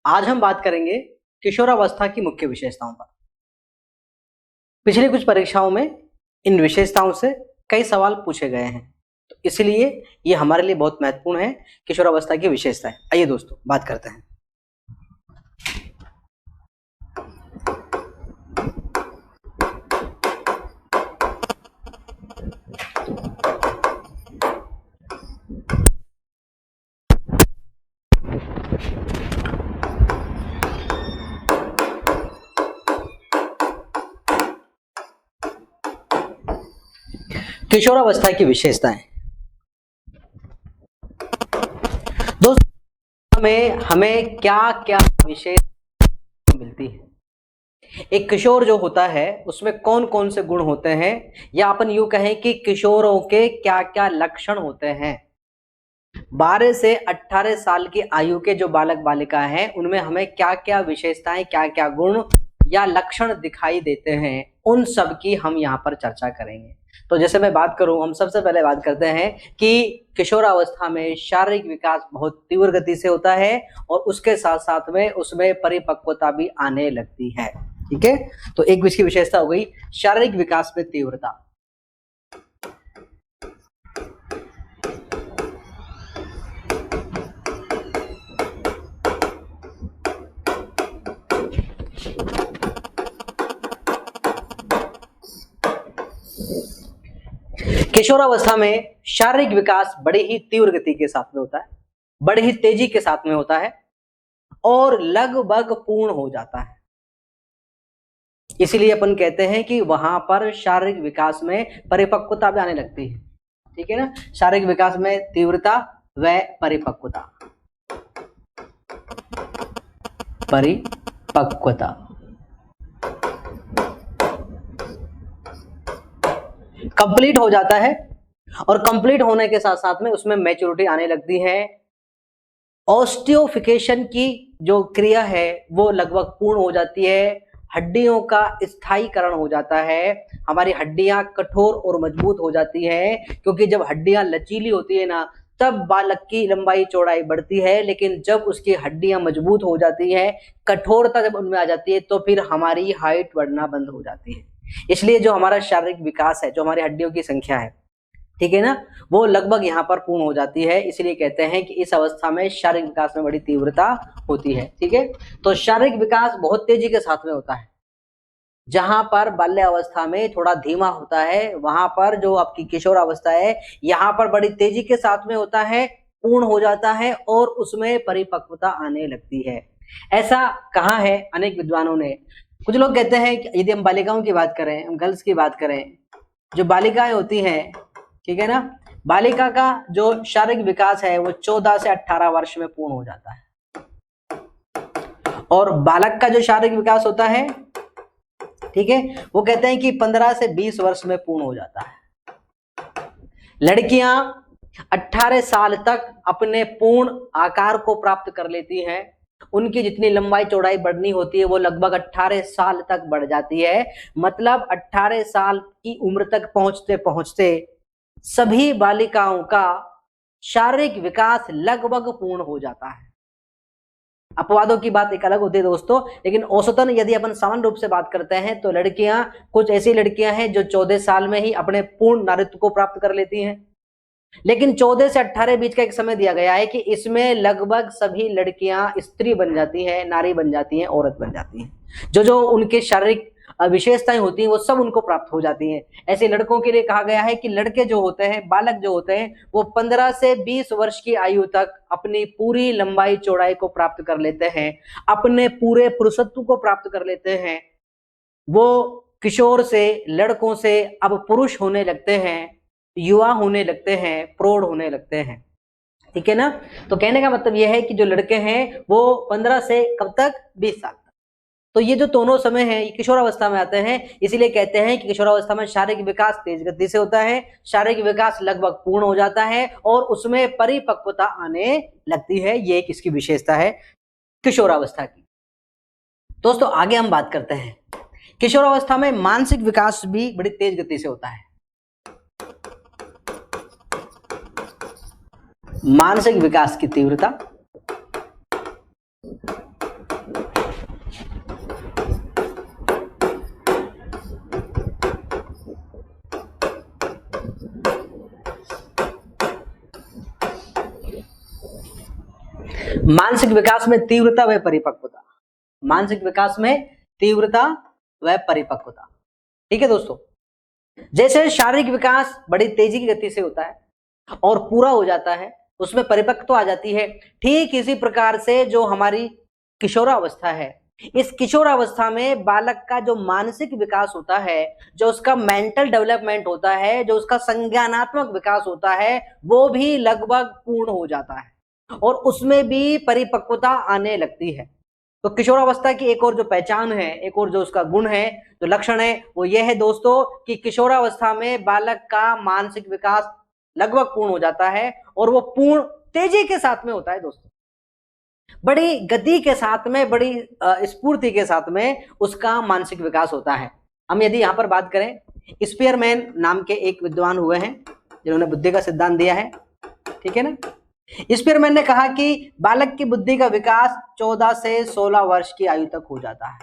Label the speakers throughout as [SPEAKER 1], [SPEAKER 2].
[SPEAKER 1] आज हम बात करेंगे किशोरावस्था की मुख्य विशेषताओं पर। पिछली कुछ परीक्षाओं में इन विशेषताओं से कई सवाल पूछे गए हैं, तो इसलिए ये हमारे लिए बहुत महत्वपूर्ण है। किशोरावस्था की विशेषताएं, आइए दोस्तों बात करते हैं। किशोरावस्था की विशेषताएं दोस्तों, हमें क्या क्या विशेष मिलती है। एक किशोर जो होता है उसमें कौन कौन से गुण होते हैं, या अपन यूं कहें कि किशोरों के क्या क्या लक्षण होते हैं। 12 से 18 साल की आयु के जो बालक बालिका हैं उनमें हमें क्या क्या विशेषताएं, क्या क्या गुण या लक्षण दिखाई देते हैं, उन सब की हम यहाँ पर चर्चा करेंगे। तो जैसे मैं बात करूं, हम सबसे पहले बात करते हैं कि किशोरावस्था में शारीरिक विकास बहुत तीव्र गति से होता है और उसके साथ साथ में उसमें परिपक्वता भी आने लगती है। ठीक है, तो एक इसकी विशेषता हो गई शारीरिक विकास में तीव्रता। किशोरावस्था में शारीरिक विकास बड़ी ही तीव्र गति के साथ में होता है, बड़ी ही तेजी के साथ में होता है और लगभग पूर्ण हो जाता है। इसीलिए अपन कहते हैं कि वहां पर शारीरिक विकास में परिपक्वता भी आने लगती है। ठीक है ना, शारीरिक विकास में तीव्रता व परिपक्वता। परिपक्वता कंप्लीट हो जाता है और कंप्लीट होने के साथ साथ में उसमें मैच्योरिटी आने लगती है। ऑस्टियोफिकेशन की जो क्रिया है वो लगभग पूर्ण हो जाती है। हड्डियों का स्थायीकरण हो जाता है, हमारी हड्डियां कठोर और मजबूत हो जाती है, क्योंकि जब हड्डियां लचीली होती है ना तब बालक की लंबाई चौड़ाई बढ़ती है, लेकिन जब उसकी हड्डियां मजबूत हो जाती है, कठोरता जब उनमें आ जाती है, तो फिर हमारी हाइट बढ़ना बंद हो जाती है। इसलिए जो हमारा शारीरिक विकास है, जो हमारी हड्डियों की संख्या है, ठीक है ना, वो लगभग यहाँ पर पूर्ण हो जाती है। इसलिए कहते हैं कि इस अवस्था में शारीरिक विकास में बड़ी तीव्रता होती है। ठीक है, तो शारीरिक विकास बहुत तेजी के साथ में होता है। जहां पर बाल्य अवस्था में थोड़ा धीमा होता है, वहां पर जो आपकी किशोर अवस्था है यहाँ पर बड़ी तेजी के साथ में होता है, पूर्ण हो जाता है और उसमें परिपक्वता आने लगती है। ऐसा कहा है अनेक विद्वानों ने। कुछ लोग कहते हैं कि यदि हम बालिकाओं की बात करें, हम गर्ल्स की बात करें, जो बालिकाएं होती हैं, ठीक है ना, बालिका का जो शारीरिक विकास है वो 14 से 18 वर्ष में पूर्ण हो जाता है, और बालक का जो शारीरिक विकास होता है, ठीक है, वो कहते हैं कि 15 से 20 वर्ष में पूर्ण हो जाता है। लड़कियां 18 साल तक अपने पूर्ण आकार को प्राप्त कर लेती हैं। उनकी जितनी लंबाई चौड़ाई बढ़नी होती है वो लगभग 18 साल तक बढ़ जाती है। मतलब 18 साल की उम्र तक पहुंचते पहुंचते सभी बालिकाओं का शारीरिक विकास लगभग पूर्ण हो जाता है। अपवादों की बात एक अलग होती है दोस्तों, लेकिन औसतन यदि अपन सामान्य रूप से बात करते हैं तो लड़कियां, कुछ ऐसी लड़कियां हैं जो 14 साल में ही अपने पूर्ण नारीत्व को प्राप्त कर लेती हैं, लेकिन 14 से 18 बीच का एक समय दिया गया है कि इसमें लगभग सभी लड़कियां स्त्री बन जाती हैं, नारी बन जाती हैं, औरत बन जाती हैं। जो जो उनके शारीरिक विशेषताएं होती हैं वो सब उनको प्राप्त हो जाती हैं। ऐसे लड़कों के लिए कहा गया है कि लड़के जो होते हैं, बालक जो होते हैं, वो 15 से 20 वर्ष की आयु तक अपनी पूरी लंबाई चौड़ाई को प्राप्त कर लेते हैं, अपने पूरे पुरुषत्व को प्राप्त कर लेते हैं। वो किशोर से, लड़कों से अब पुरुष होने लगते हैं, युवा होने लगते हैं, प्रौढ़ होने लगते हैं। ठीक है ना, तो कहने का मतलब यह है कि जो लड़के हैं वो 15 से कब तक, 20 साल तक। तो ये जो दोनों समय है ये किशोरावस्था में आते हैं। इसीलिए कहते हैं कि किशोरावस्था में शारीरिक विकास तेज गति से होता है, शारीरिक विकास लगभग पूर्ण हो जाता है और उसमें परिपक्वता आने लगती है। ये एक इसकी विशेषता है किशोरावस्था की। दोस्तों आगे हम बात करते हैं, किशोरावस्था में मानसिक विकास भी बड़ी तेज गति से होता है। मानसिक विकास की तीव्रता मानसिक विकास में तीव्रता व परिपक्वता, मानसिक विकास में तीव्रता व परिपक्वता। ठीक है दोस्तों, जैसे शारीरिक विकास बड़ी तेजी की गति से होता है और पूरा हो जाता है, उसमें परिपक्वता आ जाती है, ठीक इसी प्रकार से जो हमारी किशोरावस्था है, इस किशोरावस्था में बालक का जो मानसिक विकास होता है, जो उसका मेंटल डेवलपमेंट होता है, जो उसका संज्ञानात्मक विकास होता है, वो भी लगभग पूर्ण हो जाता है और उसमें भी परिपक्वता आने लगती है। तो किशोरावस्था की एक और जो पहचान है, एक और जो उसका गुण है, जो लक्षण है, वो ये है दोस्तों कि किशोरावस्था में बालक का मानसिक विकास लगभग पूर्ण हो जाता है और वो पूर्ण तेजी के साथ में होता है दोस्तों, बड़ी गति के साथ में, बड़ी स्फूर्ति के साथ में उसका मानसिक विकास होता है। हम यदि यहां पर बात करें, स्पीयरमैन नाम के एक विद्वान हुए हैं जिन्होंने बुद्धि का सिद्धांत दिया है, ठीक है ना। स्पीयरमैन ने कहा कि बालक की बुद्धि का विकास 14 से 16 वर्ष की आयु तक हो जाता है।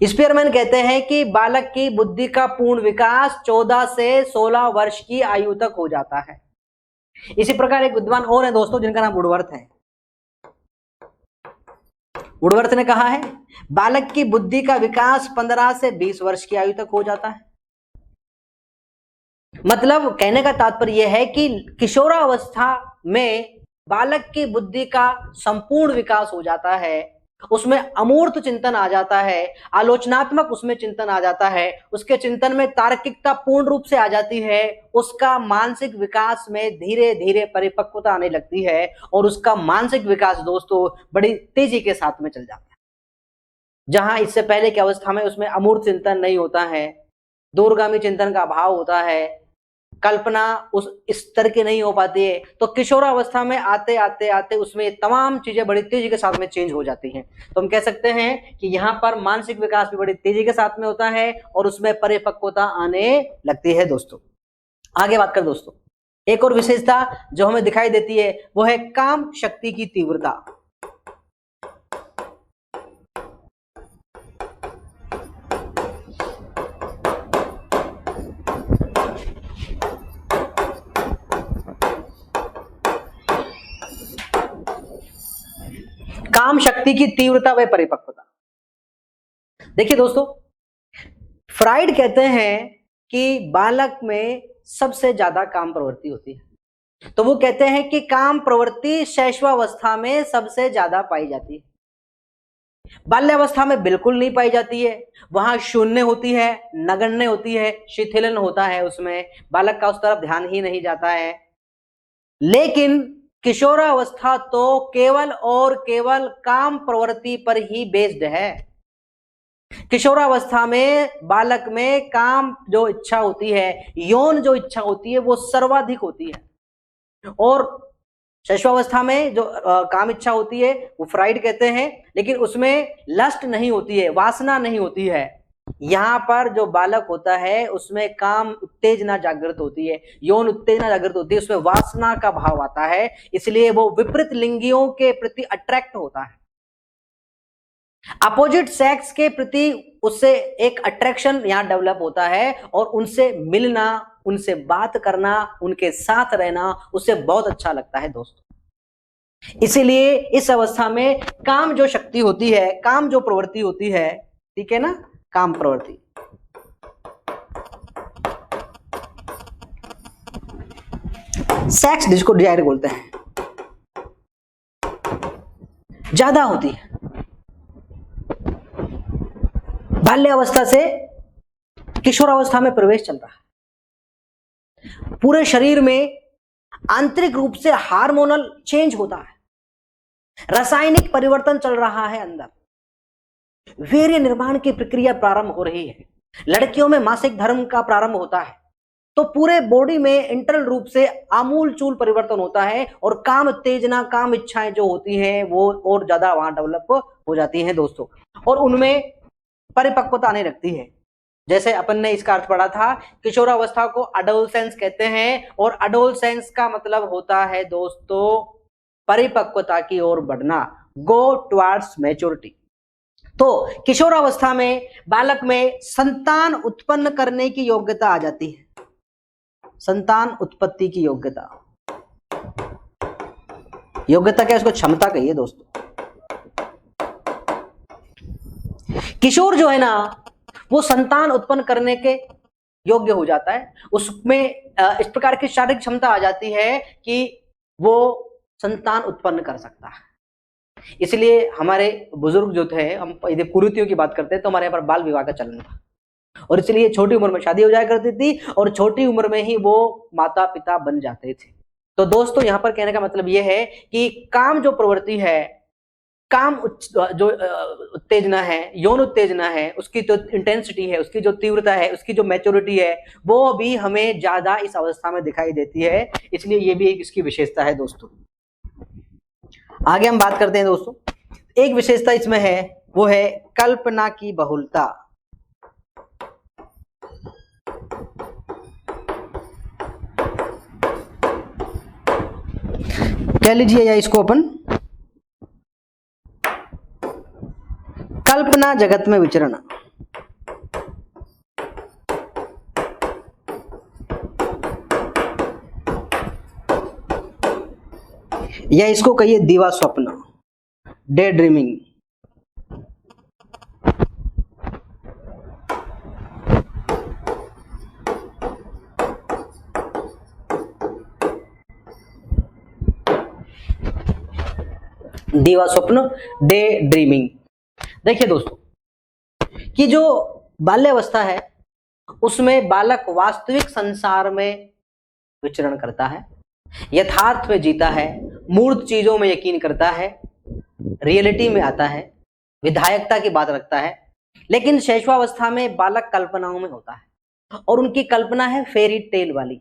[SPEAKER 1] स्पीयरमैन कहते हैं कि बालक की बुद्धि का पूर्ण विकास 14 से 16 वर्ष की आयु तक हो जाता है। इसी प्रकार एक विद्वान और है दोस्तों जिनका नाम वुडवर्थ है। वुडवर्थ ने कहा है बालक की बुद्धि का विकास 15 से 20 वर्ष की आयु तक हो जाता है। मतलब कहने का तात्पर्य यह है कि किशोरावस्था में बालक की बुद्धि का संपूर्ण विकास हो जाता है, उसमें अमूर्त चिंतन आ जाता है, आलोचनात्मक उसमें चिंतन आ जाता है, उसके चिंतन में तार्किकता पूर्ण रूप से आ जाती है, उसका मानसिक विकास में धीरे धीरे परिपक्वता आने लगती है और उसका मानसिक विकास दोस्तों बड़ी तेजी के साथ में चल जाता है। जहां इससे पहले की अवस्था में उसमें अमूर्त चिंतन नहीं होता है, दूरगामी चिंतन का अभाव होता है, कल्पना उस स्तर की नहीं हो पाती है, तो किशोरावस्था में आते आते आते उसमें तमाम चीजें बड़ी तेजी के साथ में चेंज हो जाती हैं। तो हम कह सकते हैं कि यहाँ पर मानसिक विकास भी बड़ी तेजी के साथ में होता है और उसमें परिपक्वता आने लगती है दोस्तों। आगे बात कर दोस्तों, एक और विशेषता जो हमें दिखाई देती है वो है काम शक्ति की तीव्रता। काम शक्ति की तीव्रता व परिपक्वता। देखिए दोस्तों, फ्राइड कहते हैं कि बालक में सबसे ज्यादा काम प्रवृत्ति होती है, तो वो कहते हैं कि काम प्रवृत्ति शैशवावस्था में सबसे ज्यादा पाई जाती है, बाल्यावस्था में बिल्कुल नहीं पाई जाती है। वहां शून्य होती है, नगण्य होती है, शिथिलन होता है, उसमें बालक का उस तरफ ध्यान ही नहीं जाता है। लेकिन किशोरावस्था तो केवल और केवल काम प्रवृत्ति पर ही बेस्ड है। किशोरावस्था में बालक में काम जो इच्छा होती है, यौन जो इच्छा होती है, वो सर्वाधिक होती है और शैशवावस्था में जो काम इच्छा होती है वो फ्राइड कहते हैं, लेकिन उसमें लस्ट नहीं होती है, वासना नहीं होती है। यहां पर जो बालक होता है उसमें काम उत्तेजना जागृत होती है, यौन उत्तेजना जागृत होती है, उसमें वासना का भाव आता है, इसलिए वो विपरीत लिंगियों के प्रति अट्रैक्ट होता है, अपोजिट सेक्स के प्रति उससे एक अट्रैक्शन यहां डेवलप होता है और उनसे मिलना, उनसे बात करना, उनके साथ रहना उसे बहुत अच्छा लगता है दोस्तों। इसीलिए इस अवस्था में काम जो शक्ति होती है, काम जो प्रवृत्ति होती है, ठीक है ना, काम प्रवृत्ति, सेक्स जिसको डिजायर बोलते हैं, ज्यादा होती है। बाल्यावस्था से किशोरावस्था में प्रवेश चल रहा है, पूरे शरीर में आंतरिक रूप से हार्मोनल चेंज होता है, रासायनिक परिवर्तन चल रहा है, अंदर वीर्य निर्माण की प्रक्रिया प्रारंभ हो रही है, लड़कियों में मासिक धर्म का प्रारंभ होता है, तो पूरे बॉडी में इंटरनल रूप से आमूल चूल परिवर्तन होता है और काम उत्तेजना, काम इच्छाएं जो होती हैं वो और ज्यादा वहां डेवलप हो जाती हैं दोस्तों और उनमें परिपक्वता आने लगती है। जैसे अपन ने इसका अर्थ पढ़ा था, किशोरावस्था को अडोलसेंस कहते हैं और अडोलसेंस का मतलब होता है दोस्तों परिपक्वता की ओर बढ़ना, गो टुवर्ड्स मैच्योरिटी। तो किशोरावस्था में बालक में संतान उत्पन्न करने की योग्यता आ जाती है, संतान उत्पत्ति की योग्यता। योग्यता क्या है, उसको क्षमता कहिए दोस्तों। किशोर जो है ना वो संतान उत्पन्न करने के योग्य हो जाता है, उसमें इस प्रकार की शारीरिक क्षमता आ जाती है कि वो संतान उत्पन्न कर सकता है। इसलिए हमारे बुजुर्ग जो थे, हम यदि कुरीतियों की बात करते हैं तो हमारे यहाँ पर बाल विवाह का चलन था, और इसलिए छोटी उम्र में शादी हो जाया करती थी और छोटी उम्र में ही वो माता पिता बन जाते थे। तो दोस्तों यहाँ पर कहने का मतलब ये है कि काम जो प्रवृत्ति है, काम जो उत्तेजना है, यौन उत्तेजना है, उसकी जो इंटेंसिटी है, उसकी जो तीव्रता है, उसकी जो मैच्योरिटी है, वो भी हमें ज्यादा इस अवस्था में दिखाई देती है। इसलिए ये भी एक इसकी विशेषता है दोस्तों। आगे हम बात करते हैं दोस्तों, एक विशेषता इसमें है, वो है कल्पना की बहुलता। कह लीजिए या इसको अपन कल्पना जगत में विचरण। या इसको कहिए दीवा स्वप्न, डे ड्रीमिंग। दीवा स्वप्न, डे ड्रीमिंग। देखिए दोस्तों कि जो बाल्यावस्था है उसमें बालक वास्तविक संसार में विचरण करता है, यथार्थ में जीता है, मूर्त चीजों में यकीन करता है, रियलिटी में आता है, विधायकता की बात रखता है। लेकिन शैशवावस्था में बालक कल्पनाओं में होता है, और उनकी कल्पना है फेरी टेल वाली,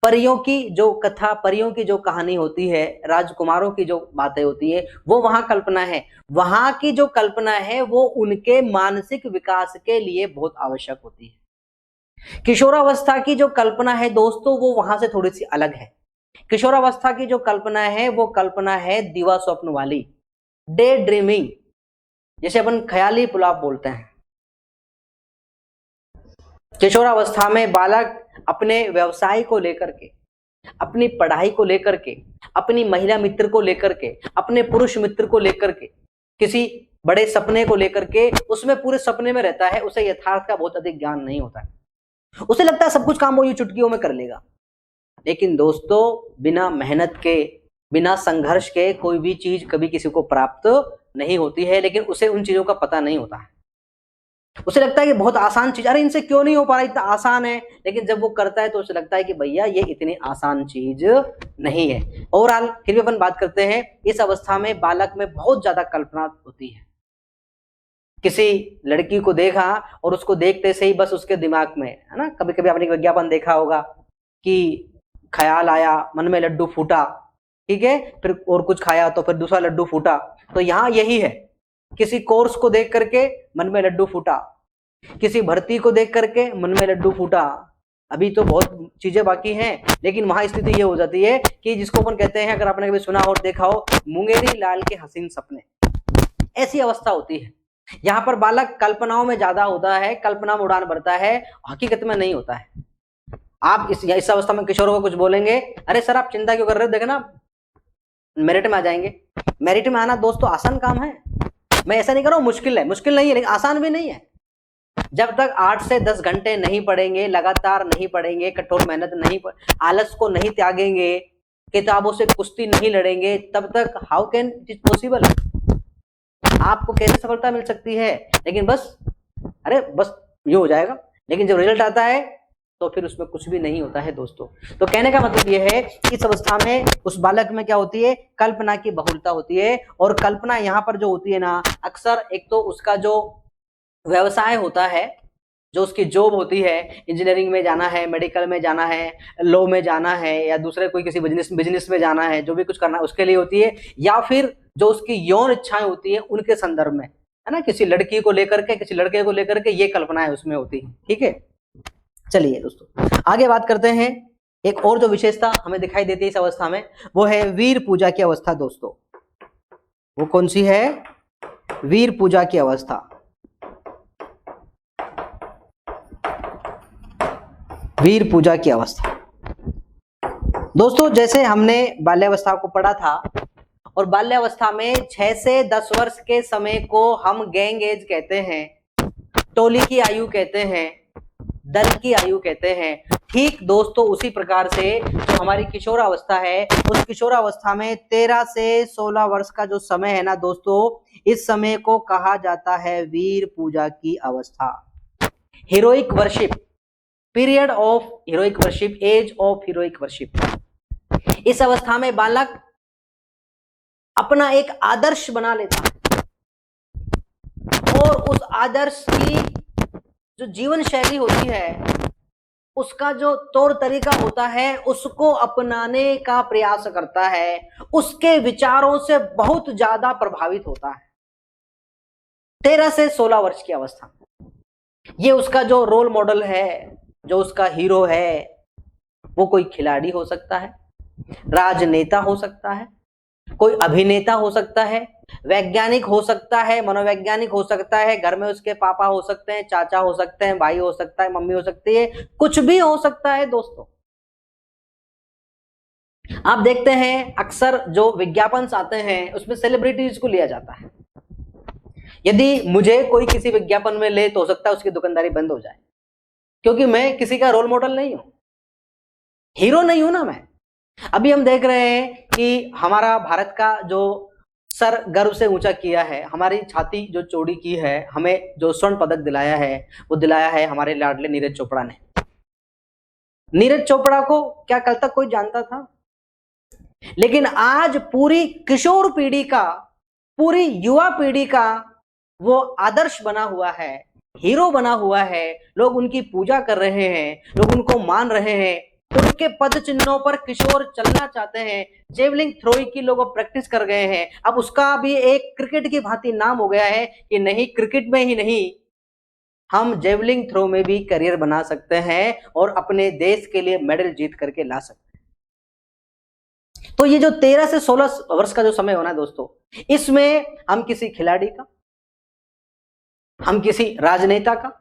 [SPEAKER 1] परियों की जो कथा, परियों की जो कहानी होती है, राजकुमारों की जो बातें होती है, वो वहां कल्पना है। वहां की जो कल्पना है वो उनके मानसिक विकास के लिए बहुत आवश्यक होती है। किशोरावस्था की जो कल्पना है दोस्तों वो वहां से थोड़ी सी अलग है। किशोरावस्था की जो कल्पना है वो कल्पना है दीवा स्वप्न वाली, डे ड्रीमिंग, जैसे अपन ख्याली पुलाव बोलते हैं। किशोरावस्था में बालक अपने व्यवसाय को लेकर के, अपनी पढ़ाई को लेकर के, अपनी महिला मित्र को लेकर के, अपने पुरुष मित्र को लेकर के, किसी बड़े सपने को लेकर के उसमें पूरे सपने में रहता है। उसे यथार्थ का बहुत अधिक ज्ञान नहीं होता है। उसे लगता है सब कुछ काम वो ये चुटकियों में कर लेगा। लेकिन दोस्तों बिना मेहनत के, बिना संघर्ष के कोई भी चीज कभी किसी को प्राप्त नहीं होती है। लेकिन उसे उन चीजों का पता नहीं होता है। उसे लगता है कि बहुत आसान चीज, अरे इनसे क्यों नहीं हो पा रहा, इतना आसान है। लेकिन जब वो करता है तो उसे लगता है कि भैया ये इतनी आसान चीज नहीं है। ओवरऑल फिर भी अपन बात करते हैं, इस अवस्था में बालक में बहुत ज्यादा कल्पना होती है। किसी लड़की को देखा और उसको देखते से ही बस उसके दिमाग में, है ना, कभी कभी आपने विज्ञापन देखा होगा कि ख्याल आया, मन में लड्डू फूटा, ठीक है, फिर और कुछ खाया तो फिर दूसरा लड्डू फूटा। तो यहाँ यही है, किसी कोर्स को देख करके मन में लड्डू फूटा, किसी भर्ती को देख करके मन में लड्डू फूटा। अभी तो बहुत चीजें बाकी हैं, लेकिन वहां स्थिति ये हो जाती है कि जिसको अपन कहते हैं, अगर आपने कभी सुना हो देखा हो, मुंगेरी लाल के हसीन सपने, ऐसी अवस्था होती है। यहाँ पर बालक कल्पनाओं में ज्यादा होता है, कल्पना में उड़ान भरता है, हकीकत में नहीं होता है। आप इस अवस्था में किशोरों को कुछ बोलेंगे, अरे सर आप चिंता क्यों कर रहे हो, देखना मेरिट में आ जाएंगे। मेरिट में आना दोस्तों आसान काम है, मैं ऐसा नहीं कर रहा हूं मुश्किल है, मुश्किल नहीं है, लेकिन आसान भी नहीं है। जब तक 8 से 10 घंटे नहीं पढ़ेंगे, लगातार नहीं पढ़ेंगे, कठोर मेहनत नहीं, आलस को नहीं त्यागेंगे, किताबों से कुश्ती नहीं लड़ेंगे, तब तक how can it is possible, आपको कैसे सफलता मिल सकती है। लेकिन बस अरे बस ये हो जाएगा, लेकिन जब रिजल्ट आता है तो फिर उसमें कुछ भी नहीं होता है दोस्तों। तो कहने का मतलब यह है कि इस अवस्था में उस बालक में क्या होती है, कल्पना की बहुलता होती है। और कल्पना यहाँ पर जो होती है ना, अक्सर एक तो उसका जो व्यवसाय होता है, जो उसकी जॉब होती है, इंजीनियरिंग में जाना है, मेडिकल में जाना है, लॉ में जाना है, या दूसरे कोई किसी बिजनेस में जाना है, जो भी कुछ करना है उसके लिए होती है। या फिर जो उसकी यौन इच्छाएं होती है उनके संदर्भ में, है ना, किसी लड़की को लेकर के, किसी लड़के को लेकर के, ये कल्पनाएं उसमें होती है। ठीक है, चलिए दोस्तों आगे बात करते हैं। एक और जो विशेषता हमें दिखाई देती है इस अवस्था में, वो है वीर पूजा की अवस्था। दोस्तों वो कौन सी है, वीर पूजा की अवस्था। वीर पूजा की अवस्था दोस्तों, जैसे हमने बाल्यावस्था को पढ़ा था और बाल्यावस्था में 6 से 10 वर्ष के समय को हम गैंग एज कहते हैं, टोली की आयु कहते हैं, दल की आयु कहते हैं। ठीक दोस्तों उसी प्रकार से जो हमारी किशोरावस्था है, उस किशोरावस्था में 13 से 16 वर्ष का जो समय है ना दोस्तों, इस समय को कहा जाता है वीर पूजा की अवस्था, heroic worship, period of heroic worship, age of heroic worship. इस अवस्था में बालक अपना एक आदर्श बना लेता है और उस आदर्श की जो जीवन शैली होती है, उसका जो तौर तरीका होता है, उसको अपनाने का प्रयास करता है, उसके विचारों से बहुत ज्यादा प्रभावित होता है 13 से 16 वर्ष की अवस्था। ये उसका जो रोल मॉडल है, जो उसका हीरो है, वो कोई खिलाड़ी हो सकता है, राजनेता हो सकता है, कोई अभिनेता हो सकता है, वैज्ञानिक हो सकता है, मनोवैज्ञानिक हो सकता है, घर में उसके पापा हो सकते हैं, चाचा हो सकते हैं, भाई हो सकता है, मम्मी हो सकती है, कुछ भी हो सकता है दोस्तों। आप देखते हैं अक्सर जो विज्ञापन आते हैं उसमें सेलिब्रिटीज को लिया जाता है। यदि मुझे कोई किसी विज्ञापन में ले तो हो सकता है उसकी दुकानदारी बंद हो जाए, क्योंकि मैं किसी का रोल मॉडल नहीं हूं, हीरो नहीं हूं ना मैं। अभी हम देख रहे हैं कि हमारा भारत का जो सर गर्व से ऊंचा किया है, हमारी छाती जो चौड़ी की है, हमें जो स्वर्ण पदक दिलाया है, वो दिलाया है हमारे लाडले नीरज चोपड़ा ने। नीरज चोपड़ा को क्या कल तक कोई जानता था? लेकिन आज पूरी किशोर पीढ़ी का, पूरी युवा पीढ़ी का वो आदर्श बना हुआ है, हीरो बना हुआ है। लोग उनकी पूजा कर रहे हैं, लोग उनको मान रहे हैं, उनके पद चिन्हों पर किशोर चलना चाहते हैं। जेवलिंग थ्रोइंग की लोग प्रैक्टिस कर गए हैं। अब उसका भी एक क्रिकेट की भांति नाम हो गया है कि नहीं, क्रिकेट में ही नहीं, हम जेवलिंग थ्रो में भी करियर बना सकते हैं और अपने देश के लिए मेडल जीत करके ला सकते हैं। तो ये जो 13 से 16 वर्ष का जो समय होना है दोस्तों, इसमें हम किसी खिलाड़ी का, हम किसी राजनेता का,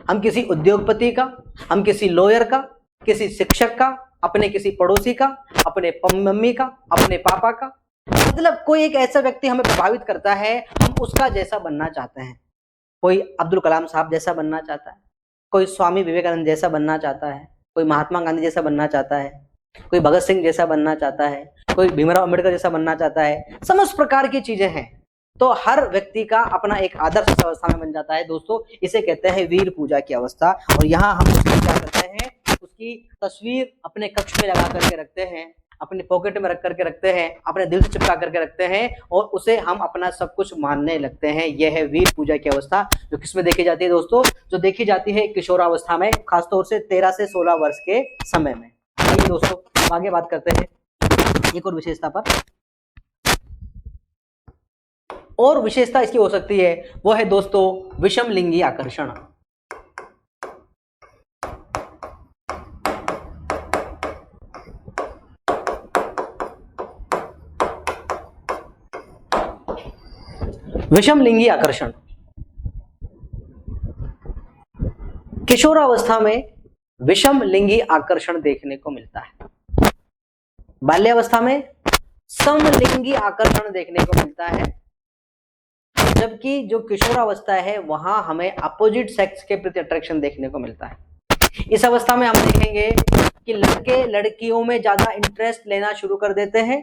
[SPEAKER 1] हम किसी उद्योगपति का, हम किसी लॉयर का, किसी शिक्षक का, अपने किसी पड़ोसी का, अपने मम्मी का, अपने पापा का, मतलब कोई एक ऐसा व्यक्ति हमें प्रभावित करता है, हम उसका जैसा बनना चाहते हैं। कोई अब्दुल कलाम साहब जैसा बनना चाहता है, कोई स्वामी विवेकानंद जैसा बनना चाहता है, कोई महात्मा गांधी जैसा बनना चाहता है, कोई भगत सिंह जैसा बनना चाहता है, कोई भीमराव अम्बेडकर जैसा बनना चाहता है। समस्त प्रकार की चीजें हैं। तो हर व्यक्ति का अपना एक आदर्श अवस्था में बन जाता है दोस्तों। इसे कहते हैं वीर पूजा की अवस्था। और यहाँ हम उसको क्या करते हैं, उसकी तस्वीर अपने कक्ष में लगा करके रखते हैं, अपने पॉकेट में रख करके रखते हैं, अपने दिल से चिपका करके रखते हैं और उसे हम अपना सब कुछ मानने लगते हैं। यह है वीर पूजा की अवस्था, जो किसमें देखी जाती है दोस्तों? जो देखी जाती है किशोरावस्था में, खासतौर से 13 से 16 वर्ष के समय में। आइए दोस्तों आगे बात करते हैं एक और विशेषता पर। और विशेषता इसकी हो सकती है, वो है दोस्तों विषम लिंगी आकर्षण। विषम लिंगी आकर्षण किशोरावस्था में विषम लिंगी आकर्षण देखने को मिलता है। बाल्यावस्था में समलिंगी आकर्षण देखने को मिलता है, जबकि जो किशोरावस्था है वहां हमें अपोजिट सेक्स के प्रति अट्रैक्शन देखने को मिलता है। इस अवस्था में हम देखेंगे कि लड़के लड़कियों में ज्यादा इंटरेस्ट लेना शुरू कर देते हैं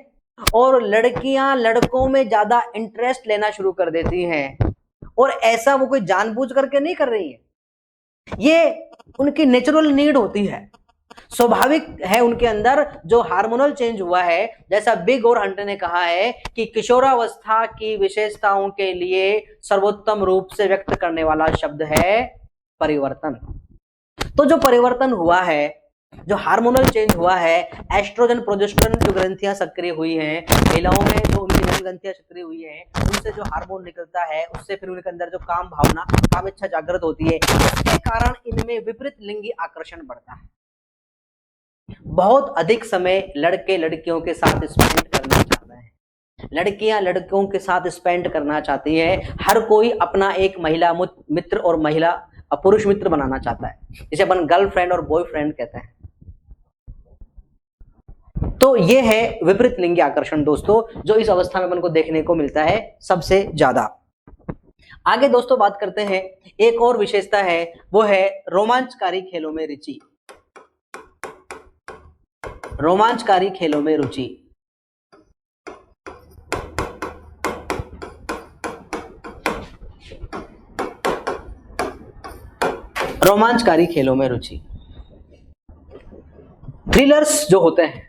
[SPEAKER 1] और लड़कियां लड़कों में ज्यादा इंटरेस्ट लेना शुरू कर देती हैं। और ऐसा वो कोई जानबूझ करके नहीं कर रही है, ये उनकी नेचुरल नीड होती है, स्वाभाविक है उनके अंदर जो हार्मोनल चेंज हुआ है। जैसा बिग और हंट ने कहा है कि किशोरावस्था की विशेषताओं के लिए सर्वोत्तम रूप से व्यक्त करने वाला शब्द है परिवर्तन। तो जो परिवर्तन हुआ है, जो हार्मोनल चेंज हुआ है, एस्ट्रोजन प्रोजेस्टेरोन जो ग्रंथियां सक्रिय हुई हैं महिलाओं में, जो उनकी ग्रंथियां सक्रिय हुई हैं, उनसे जो हार्मोन निकलता है उससे फिर उनके अंदर जो काम भावना, काम इच्छा जागृत होती है, उसके कारण इनमें विपरीत लिंगी आकर्षण बढ़ता है। बहुत अधिक समय लड़के लड़कियों के साथ स्पेंड करना चाहते हैं, लड़कियां लड़कों के साथ स्पेंड करना चाहती है। हर कोई अपना एक महिला मित्र और महिला पुरुष मित्र बनाना चाहता है, जिसे अपन गर्लफ्रेंड और बॉयफ्रेंड कहते हैं। तो ये है विपरीत लिंगी आकर्षण दोस्तों, जो इस अवस्था में अपन को देखने को मिलता है सबसे ज्यादा। आगे दोस्तों बात करते हैं, एक और विशेषता है, वो है रोमांचकारी खेलों में रुचि। रोमांचकारी खेलों में रुचि। रोमांचकारी खेलों में रुचि, थ्रिलर्स जो होते हैं,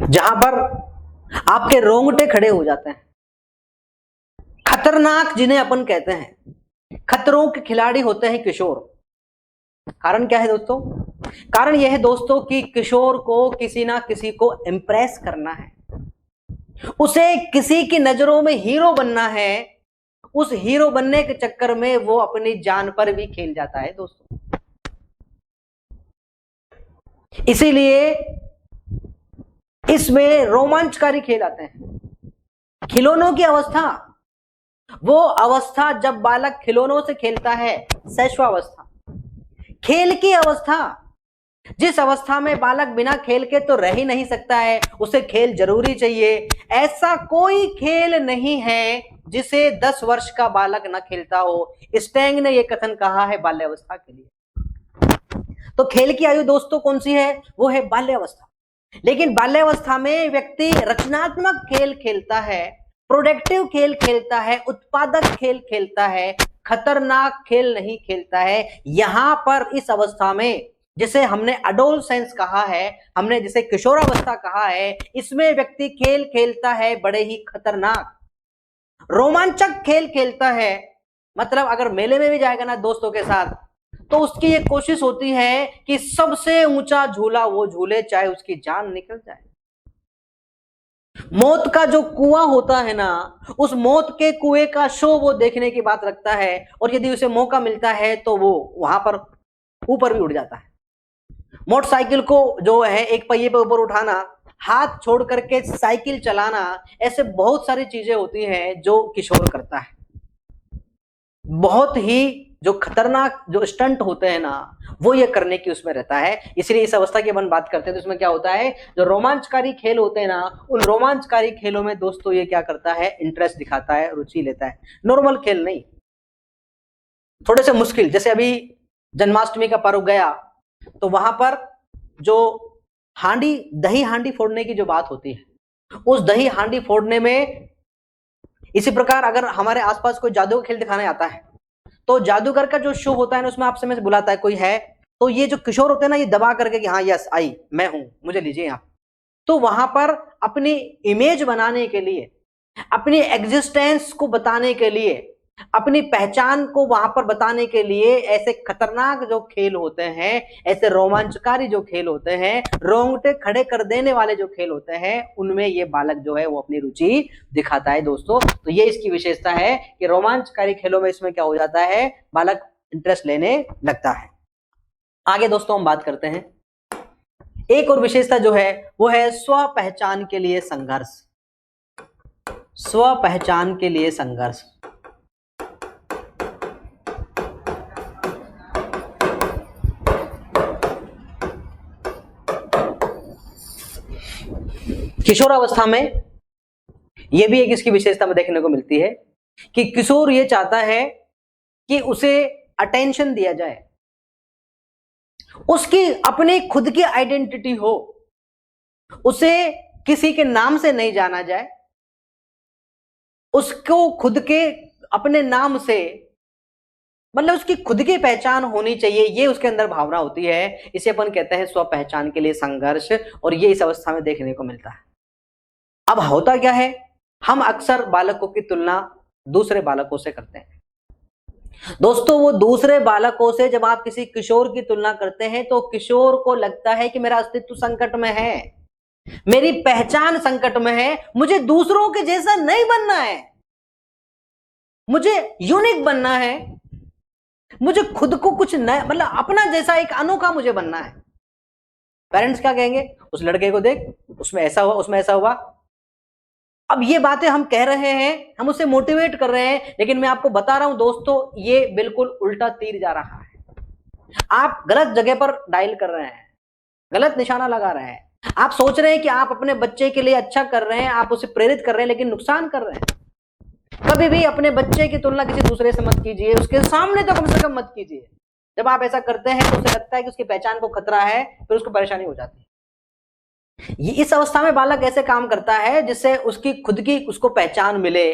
[SPEAKER 1] जहां पर आपके रोंगटे खड़े हो जाते हैं, खतरनाक जिन्हें अपन कहते हैं, खतरों के खिलाड़ी होते हैं किशोर। कारण क्या है दोस्तों? कारण यह है दोस्तों कि किशोर को किसी ना किसी को इंप्रेस करना है, उसे किसी की नजरों में हीरो बनना है। उस हीरो बनने के चक्कर में वो अपनी जान पर भी खेल जाता है दोस्तों। इसीलिए इसमें रोमांचकारी खेल आते हैं। खिलौनों की अवस्था, वो अवस्था जब बालक खिलौनों से खेलता है, शैशवावस्था। खेल की अवस्था, जिस अवस्था में बालक बिना खेल के तो रह ही नहीं सकता है, उसे खेल जरूरी चाहिए। ऐसा कोई खेल नहीं है जिसे 10 वर्ष का बालक न खेलता हो। स्टेंग ने यह कथन कहा है बाल्यावस्था के लिए। तो खेल की आयु दोस्तों कौन सी है? वो है बाल्यावस्था। लेकिन बाल्यावस्था में व्यक्ति रचनात्मक खेल खेलता है, प्रोडक्टिव खेल खेलता है, उत्पादक खेल खेलता है, खतरनाक खेल नहीं खेलता है। यहां पर इस अवस्था में, जिसे हमने अडोलसेंस कहा है, हमने जिसे किशोरावस्था कहा है, इसमें व्यक्ति खेल खेलता है बड़े ही खतरनाक रोमांचक खेल खेलता है। मतलब अगर मेले में भी जाएगा ना दोस्तों के साथ, तो उसकी ये कोशिश होती है कि सबसे ऊंचा झूला वो झूले, चाहे उसकी जान निकल जाए। मौत का जो कुआं होता है ना, उस मौत के कुएं का शो वो देखने की बात रखता है, और यदि उसे मौका मिलता है तो वो वहां पर ऊपर भी उड़ जाता है। मोटरसाइकिल को जो है एक पहिए पे ऊपर उठाना, हाथ छोड़ करके साइकिल चलाना, ऐसे बहुत सारी चीजें होती हैं जो किशोर करता है। बहुत ही जो खतरनाक जो स्टंट होते हैं ना, वो ये करने की उसमें रहता है। इसलिए इस अवस्था की अपन बात करते हैं तो इसमें क्या होता है, जो रोमांचकारी खेल होते हैं ना, उन रोमांचकारी खेलों में दोस्तों ये क्या करता है, इंटरेस्ट दिखाता है, रुचि लेता है। नॉर्मल खेल नहीं, थोड़े से मुश्किल। जैसे अभी जन्माष्टमी का पर्व गया, तो वहां पर जो हांडी, दही हांडी फोड़ने की जो बात होती है, उस दही हांडी फोड़ने में, इसी प्रकार अगर हमारे आसपास कोई जादू का खेल दिखाने आता है, तो जादूगर का जो शो होता है ना, उसमें आपसे में बुलाता है कोई है, तो ये जो किशोर होते हैं ना, ये दबा करके कि हाँ यस आई, मैं हूं, मुझे लीजिए यहाँ। तो वहां पर अपनी इमेज बनाने के लिए, अपनी एग्जिस्टेंस को बताने के लिए, अपनी पहचान को वहां पर बताने के लिए, ऐसे खतरनाक जो खेल होते हैं, ऐसे रोमांचकारी जो खेल होते हैं, रोंगटे खड़े कर देने वाले जो खेल होते हैं, उनमें ये बालक जो है वो अपनी रुचि दिखाता है दोस्तों। तो ये इसकी विशेषता है कि रोमांचकारी खेलों में इसमें क्या हो जाता है, बालक इंटरेस्ट लेने लगता है। आगे दोस्तों हम बात करते हैं, एक और विशेषता जो है वो है स्व पहचान के लिए संघर्ष। स्व पहचान के लिए संघर्ष। किशोरावस्था में यह भी एक इसकी विशेषता में देखने को मिलती है कि किशोर ये चाहता है कि उसे अटेंशन दिया जाए, उसकी अपनी खुद की आइडेंटिटी हो, उसे किसी के नाम से नहीं जाना जाए, उसको खुद के अपने नाम से, मतलब उसकी खुद की पहचान होनी चाहिए, ये उसके अंदर भावना होती है। इसे अपन कहते हैं स्व पहचान के लिए संघर्ष, और ये इस अवस्था में देखने को मिलता है। अब होता क्या है, हम अक्सर बालकों की तुलना दूसरे बालकों से करते हैं दोस्तों। वो दूसरे बालकों से जब आप किसी किशोर की तुलना करते हैं, तो किशोर को लगता है कि मेरा अस्तित्व संकट में है, मेरी पहचान संकट में है, मुझे दूसरों के जैसा नहीं बनना है, मुझे यूनिक बनना है, मुझे खुद को कुछ नया, मतलब अपना जैसा एक अनोखा मुझे बनना है। पेरेंट्स क्या कहेंगे, उस लड़के को देख, उसमें ऐसा हुआ, उसमें ऐसा हुआ। अब ये बातें हम कह रहे हैं, हम उसे मोटिवेट कर रहे हैं, लेकिन मैं आपको बता रहा हूं दोस्तों, ये बिल्कुल उल्टा तीर जा रहा है। आप गलत जगह पर डायल कर रहे हैं, गलत निशाना लगा रहे हैं। आप सोच रहे हैं कि आप अपने बच्चे के लिए अच्छा कर रहे हैं, आप उसे प्रेरित कर रहे हैं, लेकिन नुकसान कर रहे हैं। कभी भी अपने बच्चे की तुलना किसी दूसरे से मत कीजिए, उसके सामने तो कम से कम मत कीजिए। जब आप ऐसा करते हैं तो उसे लगता है कि उसकी पहचान को खतरा है, फिर उसको परेशानी हो जाती है। ये इस अवस्था में बालक ऐसे काम करता है जिससे उसकी खुद की उसको पहचान मिले,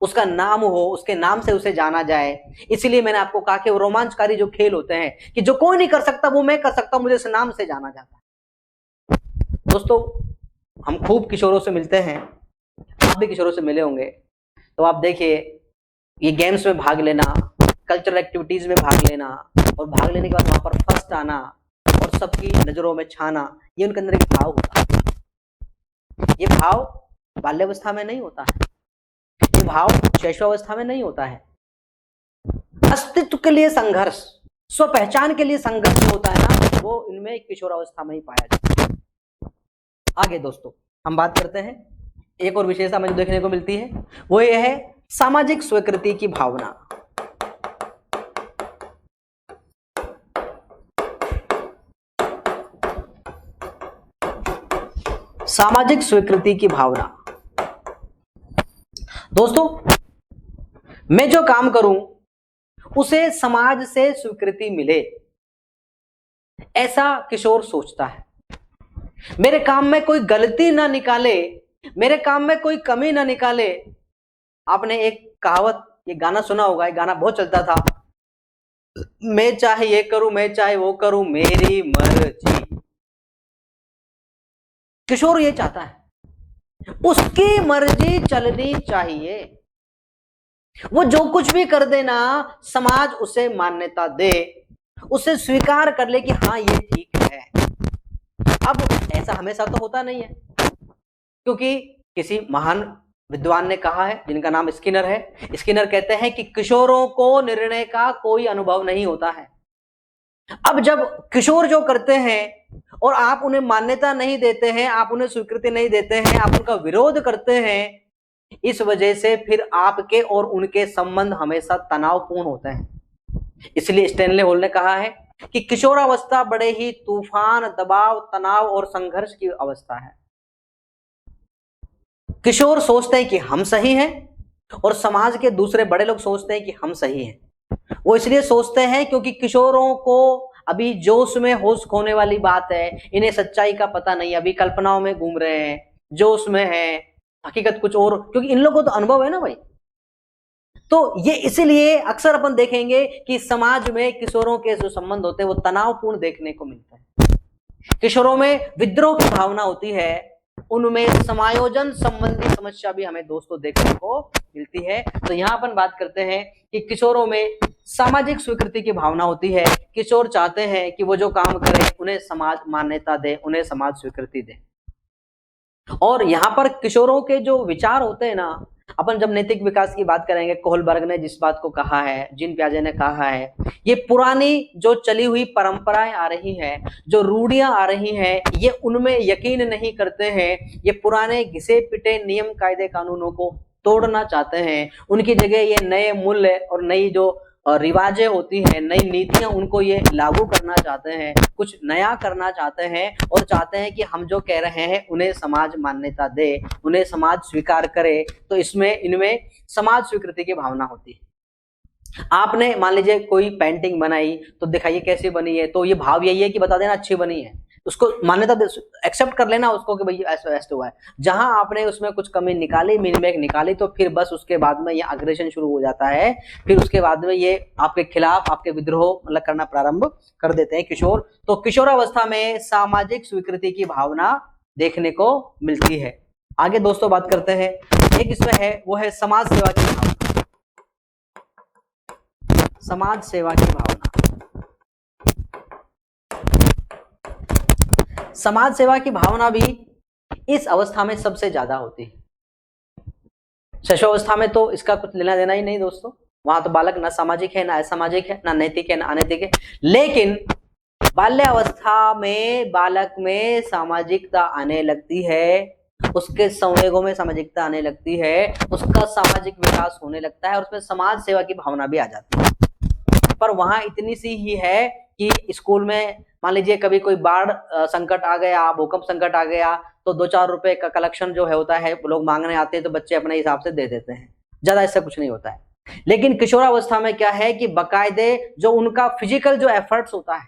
[SPEAKER 1] उसका नाम हो, उसके नाम से उसे जाना जाए। इसीलिए मैंने आपको कहा कि वो रोमांचकारी जो खेल होते हैं कि जो कोई नहीं कर सकता वो मैं कर सकता हूं, मुझे इस नाम से जाना जाता है। दोस्तों, हम खूब किशोरों से मिलते हैं, आप भी किशोरों से मिले होंगे। तो आप देखिए, ये गेम्स में भाग लेना, कल्चरल एक्टिविटीज में भाग लेना, और भाग लेने के बाद वहां पर फर्स्ट आना और सबकी नजरों में छाना, ये उनके अंदर एक भाव होता है। ये भाव बाल्यावस्था में नहीं होता है, ये भाव शैशवावस्था में नहीं होता है। अस्तित्व के लिए संघर्ष, स्व पहचान के लिए संघर्ष जो होता है ना, वो इनमें किशोरावस्था में ही पाया जाता है। आगे दोस्तों हम बात करते हैं, एक और विशेषता मुझे देखने को मिलती है, वो ये है सामाजिक स्वीकृति की भावना। सामाजिक स्वीकृति की भावना। दोस्तों, मैं जो काम करूं उसे समाज से स्वीकृति मिले, ऐसा किशोर सोचता है। मेरे काम में कोई गलती ना निकाले, मेरे काम में कोई कमी ना निकाले। आपने एक कहावत, ये गाना सुना होगा, ये गाना बहुत चलता था, मैं चाहे ये करूं, मैं चाहे वो करूं, मेरी मर्जी। किशोर ये चाहता है, उसकी मर्जी चलनी चाहिए, वो जो कुछ भी कर देना समाज उसे मान्यता दे, उसे स्वीकार कर ले कि हाँ ये ठीक है। अब ऐसा हमेशा तो होता नहीं है, क्योंकि किसी महान विद्वान ने कहा है, जिनका नाम स्किनर है, स्किनर कहते हैं कि किशोरों को निर्णय का कोई अनुभव नहीं होता है। अब जब किशोर जो करते हैं और आप उन्हें मान्यता नहीं देते हैं, आप उन्हें स्वीकृति नहीं देते हैं, आप उनका विरोध करते हैं, इस वजह से फिर आपके और उनके संबंध हमेशा तनावपूर्ण होते हैं। इसलिए स्टैनले हॉल ने कहा है कि किशोरावस्था बड़े ही तूफान, दबाव, तनाव और संघर्ष की अवस्था है। किशोर सोचते हैं कि हम सही हैं और समाज के दूसरे बड़े लोग सोचते हैं कि हम सही हैं। वो इसलिए सोचते हैं क्योंकि किशोरों को अभी जोश में होश खोने वाली बात है, इन्हें सच्चाई का पता नहीं, अभी कल्पनाओं में घूम रहे हैं, जोश में है, हकीकत कुछ और, क्योंकि इन लोगों को तो अनुभव है ना भाई। तो ये इसलिए अक्सर अपन देखेंगे कि समाज में किशोरों के जो संबंध होते हैं वो तनावपूर्ण देखने को मिलता है। किशोरों में विद्रोह की भावना होती है, उनमें समायोजन संबंधी समस्या भी हमें दोस्तों देखने को मिलती है। तो यहां अपन बात करते हैं कि किशोरों में सामाजिक स्वीकृति की भावना होती है। किशोर चाहते हैं कि वो जो काम करें उन्हें समाज मान्यता दे, उन्हें समाज स्वीकृति दे। और यहाँ पर किशोरों के जो विचार होते हैं ना, अपन जब नैतिक विकास की बात करेंगे, कोहलबर्ग ने जिस बात को कहा है, जीन पियाजे ने कहा है, ये पुरानी जो चली हुई परंपराएं आ रही हैं, जो रूढ़ियां आ रही हैं, ये उनमें यकीन नहीं करते हैं। ये पुराने घिसे पिटे नियम, कायदे, कानूनों को तोड़ना चाहते हैं। उनकी जगह ये नए मूल्य और नई जो रिवाजें होती हैं, नई नीतियां, उनको ये लागू करना चाहते हैं, कुछ नया करना चाहते हैं, और चाहते हैं कि हम जो कह रहे हैं उन्हें समाज मान्यता दे, उन्हें समाज स्वीकार करे। तो इसमें इनमें समाज स्वीकृति की भावना होती है। आपने मान लीजिए कोई पेंटिंग बनाई तो दिखाइए कैसी बनी है, तो ये भाव यही है कि बता देना अच्छी बनी है, उसको मान्यता एक्सेप्ट कर लेना उसको कि भाई ऐसा ऐसा हुआ है। जहां आपने उसमें कुछ कमी निकाली, मिनिमेक निकाली, तो फिर बस उसके बाद में ये अग्रेशन शुरू हो जाता है। फिर उसके बाद में ये आपके खिलाफ, आपके विद्रोह मतलब करना प्रारंभ कर देते हैं किशोर। तो किशोरावस्था में सामाजिक स्वीकृति की भावना देखने को मिलती है। आगे दोस्तों बात करते हैं, एक इसमें है, वो है समाज सेवा की भावना। समाज सेवा की भावना, समाज सेवा की भावना भी इस अवस्था में सबसे ज्यादा होती है। शैशवावस्था में तो इसका कुछ लेना देना ही नहीं दोस्तों, वहां तो बालक ना सामाजिक है, ना असामाजिक है, ना नैतिक है, ना अनैतिक है। लेकिन बाल्यावस्था में बालक में सामाजिकता आने लगती है, उसके संवेगों में सामाजिकता आने लगती है, उसका सामाजिक विकास होने लगता है और उसमें समाज सेवा की भावना भी आ जाती है। पर वहां इतनी सी ही है कि स्कूल में मान लीजिए कभी कोई बाढ़ संकट आ गया, भूकंप संकट आ गया, तो 2-4 रुपए का कलेक्शन जो है होता है, लोग मांगने आते हैं तो बच्चे अपने हिसाब से दे देते हैं, ज्यादा इससे कुछ नहीं होता है। लेकिन किशोरावस्था में क्या है कि बकायदे जो उनका फिजिकल जो एफर्ट्स होता है,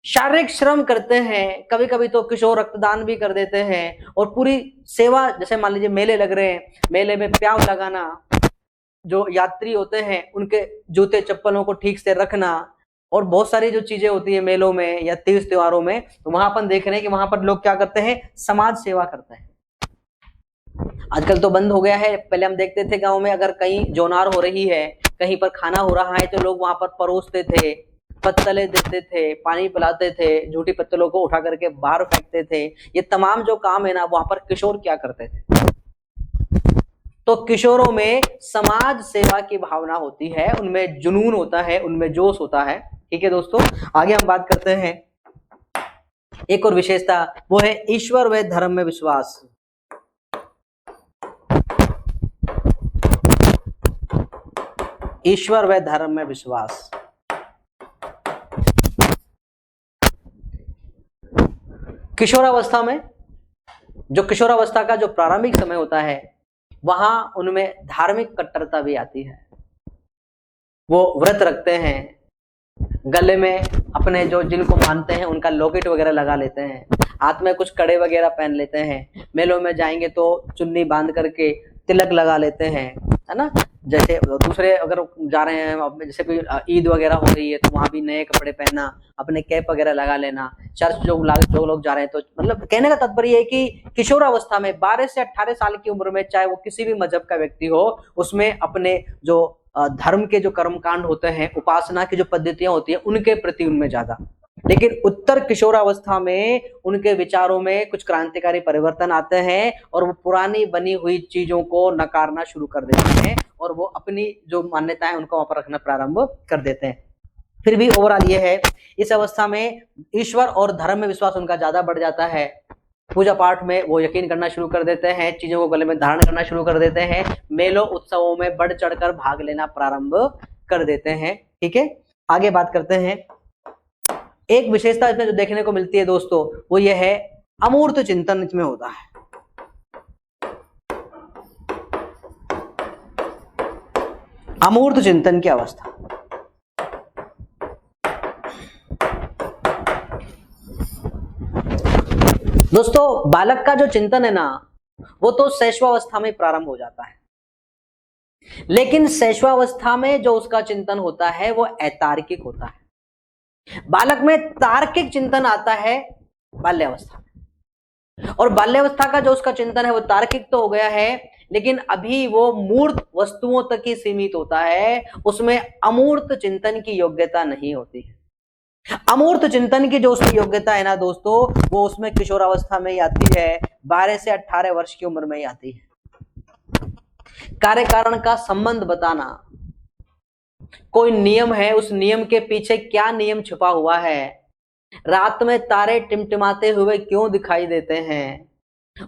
[SPEAKER 1] शारीरिक श्रम करते हैं, कभी कभी तो किशोर रक्तदान भी कर देते हैं, और पूरी सेवा, जैसे मान लीजिए मेले लग रहे हैं, मेले में प्याव लगाना, जो यात्री होते हैं उनके जूते चप्पलों को ठीक से रखना, और बहुत सारी जो चीजें होती है मेलों में या तीज त्योहारों में, तो वहां अपन देख रहे हैं कि वहां पर लोग क्या करते हैं, समाज सेवा करते हैं। आजकल तो बंद हो गया है, पहले हम देखते थे गांव में अगर कहीं जोनार हो रही है, कहीं पर खाना हो रहा है, तो लोग वहां पर परोसते थे, पत्तले देते थे, पानी पिलाते थे, झूठी पत्तलों को उठा करके बाहर फेंकते थे। ये तमाम जो काम है ना, वहां पर किशोर क्या करते थे। तो किशोरों में समाज सेवा की भावना होती है, उनमें जुनून होता है, उनमें जोश होता है। ठीक है दोस्तों, आगे हम बात करते हैं। एक और विशेषता वो है ईश्वर व धर्म में विश्वास। ईश्वर व धर्म में विश्वास। किशोरावस्था में, जो किशोरावस्था का जो प्रारंभिक समय होता है, वहां उनमें धार्मिक कट्टरता भी आती है। वो व्रत रखते हैं, गले में अपने जो जिनको मानते हैं उनका लॉकेट वगैरह लगा लेते हैं, हाथ में कुछ कड़े वगैरह पहन लेते हैं, मेलों में जाएंगे तो चुन्नी बांध करके तिलक लगा लेते हैं, है ना। जैसे दूसरे अगर जा रहे हैं, जैसे कोई ईद वगैरह हो रही है तो वहां भी नए कपड़े पहनना, अपने कैप वगैरह लगा लेना। चर्च जो लोग जा रहे हैं, तो मतलब कहने का तात्पर्य है कि किशोरावस्था में 12 से 18 साल की उम्र में, चाहे वो किसी भी मजहब का व्यक्ति हो, उसमें अपने जो धर्म के जो कर्मकांड होते हैं, उपासना की जो पद्धतियां होती है, उनके प्रति उनमें ज्यादा। लेकिन उत्तर किशोरावस्था में उनके विचारों में कुछ क्रांतिकारी परिवर्तन आते हैं, और वो पुरानी बनी हुई चीजों को नकारना शुरू कर देते हैं, और वो अपनी जो मान्यताएं उनको वहां पर रखना प्रारंभ कर देते हैं। फिर भी ओवरऑल ये है, इस अवस्था में ईश्वर और धर्म में विश्वास उनका ज्यादा बढ़ जाता है। पूजा पाठ में वो यकीन करना शुरू कर देते हैं, चीजों को गले में धारण करना शुरू कर देते हैं, मेलों उत्सवों में बढ़ चढ़कर भाग लेना प्रारंभ कर देते हैं। ठीक है, आगे बात करते हैं। एक विशेषता इसमें जो देखने को मिलती है दोस्तों, वो ये है अमूर्त चिंतन इसमें होता है। अमूर्त चिंतन की अवस्था। दोस्तों, बालक का जो चिंतन है ना, वो तो शैशवावस्था में प्रारंभ हो जाता है, लेकिन शैशवावस्था में जो उसका चिंतन होता है वो अतार्किक होता है। बालक में तार्किक चिंतन आता है बाल्यावस्था में, और बाल्यावस्था का जो उसका चिंतन है वो तार्किक तो हो गया है, लेकिन अभी वो मूर्त वस्तुओं तक ही सीमित होता है, उसमें अमूर्त चिंतन की योग्यता नहीं होती है। अमूर्त चिंतन की जो उसकी योग्यता है ना दोस्तों, वो उसमें किशोरावस्था में ही आती है, 12 से 18 वर्ष की उम्र में ही आती है। कार्य कारण का संबंध बताना, कोई नियम है, उस नियम के पीछे क्या नियम छुपा हुआ है, रात में तारे टिमटिमाते हुए क्यों दिखाई देते हैं,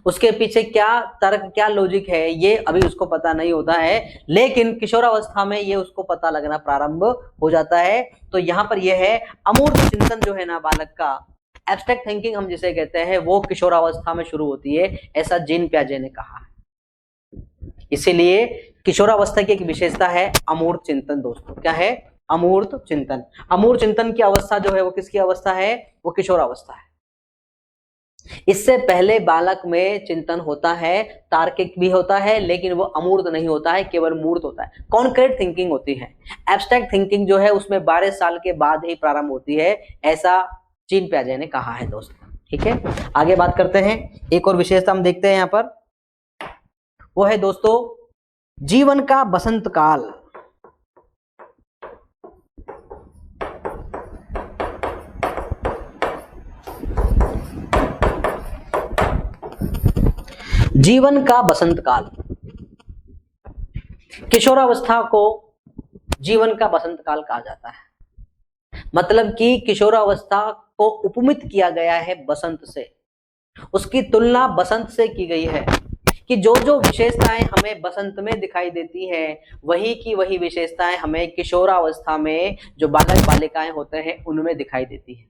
[SPEAKER 1] उसके पीछे क्या तर्क, क्या लॉजिक है, ये अभी उसको पता नहीं होता है, लेकिन किशोरावस्था में ये उसको पता लगना प्रारंभ हो जाता है। तो यहाँ पर यह है अमूर्त चिंतन जो है ना बालक का, एब्स्ट्रैक्ट थिंकिंग हम जिसे कहते हैं, वो किशोरावस्था में शुरू होती है, ऐसा जीन प्याजे ने कहा है। इसीलिए किशोरावस्था की एक विशेषता है अमूर्त चिंतन। दोस्तों क्या है? अमूर्त चिंतन। अमूर्त चिंतन की अवस्था जो है वो किसकी अवस्था है? वो किशोरावस्था है। इससे पहले बालक में चिंतन होता है, तार्किक भी होता है, लेकिन वो अमूर्त नहीं होता है, केवल मूर्त होता है, कॉन्क्रीट थिंकिंग होती है। एब्स्ट्रैक्ट थिंकिंग जो है उसमें 12 साल के बाद ही प्रारंभ होती है, ऐसा जीन प्याजे ने कहा है दोस्तों। ठीक है, आगे बात करते हैं। एक और विशेषता हम देखते हैं यहाँ पर, वो है दोस्तों जीवन का बसंत काल। जीवन का बसंत काल, किशोरावस्था को जीवन का बसंत काल कहा जाता है। मतलब कि किशोरावस्था को उपमित किया गया है बसंत से, उसकी तुलना बसंत से की गई है कि जो जो विशेषताएं हमें बसंत में दिखाई देती है वही की वही विशेषताएं हमें किशोरावस्था में जो बालक बालिकाएं होते हैं उनमें दिखाई देती है।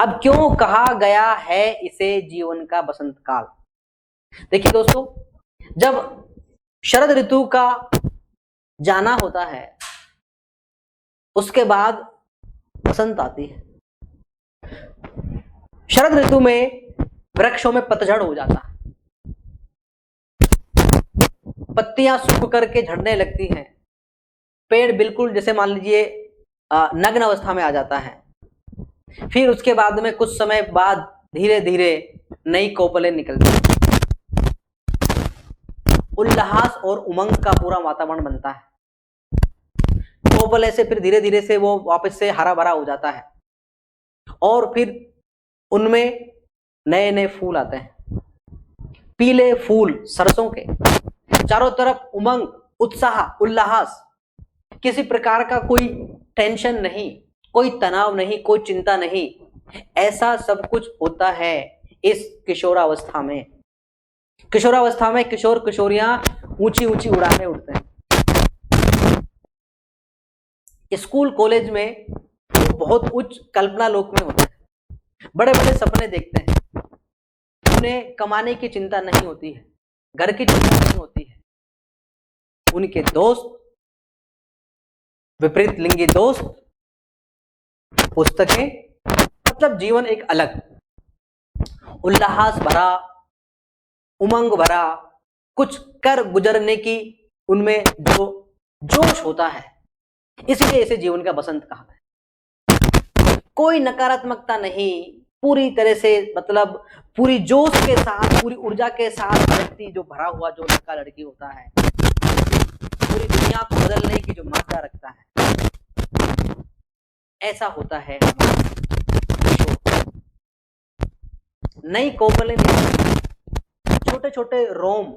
[SPEAKER 1] अब क्यों कहा गया है इसे जीवन का बसंत काल? देखिए दोस्तों, जब शरद ऋतु का जाना होता है उसके बाद बसंत आती है। शरद ऋतु में वृक्षों में पतझड़ हो जाता है, पत्तियां सूख करके झड़ने लगती हैं, पेड़ बिल्कुल जैसे मान लीजिए नग्न अवस्था में आ जाता है। फिर उसके बाद में कुछ समय बाद धीरे धीरे नई कोपलें निकलती हैं, उल्लास और उमंग का पूरा वातावरण बनता है। कोपले से फिर धीरे धीरे से वो वापस से हरा भरा हो जाता है और फिर उनमें नए नए फूल आते हैं, पीले फूल सरसों के, चारों तरफ उमंग, उत्साह, उल्लास, किसी प्रकार का कोई टेंशन नहीं, कोई तनाव नहीं, कोई चिंता नहीं, ऐसा सब कुछ होता है इस किशोरावस्था में। किशोरावस्था में किशोर किशोरियां ऊंची ऊंची उड़ानें उड़ते हैं। स्कूल कॉलेज में वो बहुत उच्च कल्पना लोक में होते हैं, बड़े बड़े सपने देखते हैं, उन्हें कमाने की चिंता नहीं होती है, घर की चिंता नहीं होती है। उनके दोस्त, विपरीत लिंगी दोस्त, पुस्तकें, मतलब जीवन एक अलग उल्लास भरा, उमंग भरा, कुछ कर गुजरने की उनमें जो जोश होता है, इसलिए इसे जीवन का बसंत कहा है। कोई नकारात्मकता नहीं, पूरी तरह से मतलब पूरी जोश के साथ, पूरी ऊर्जा के साथ व्यक्ति जो भरा हुआ जो लड़का लड़की होता है, पूरी दुनिया को बदलने की जो मात्रा रखता है, ऐसा होता है। नई कोपले में छोटे छोटे रोम,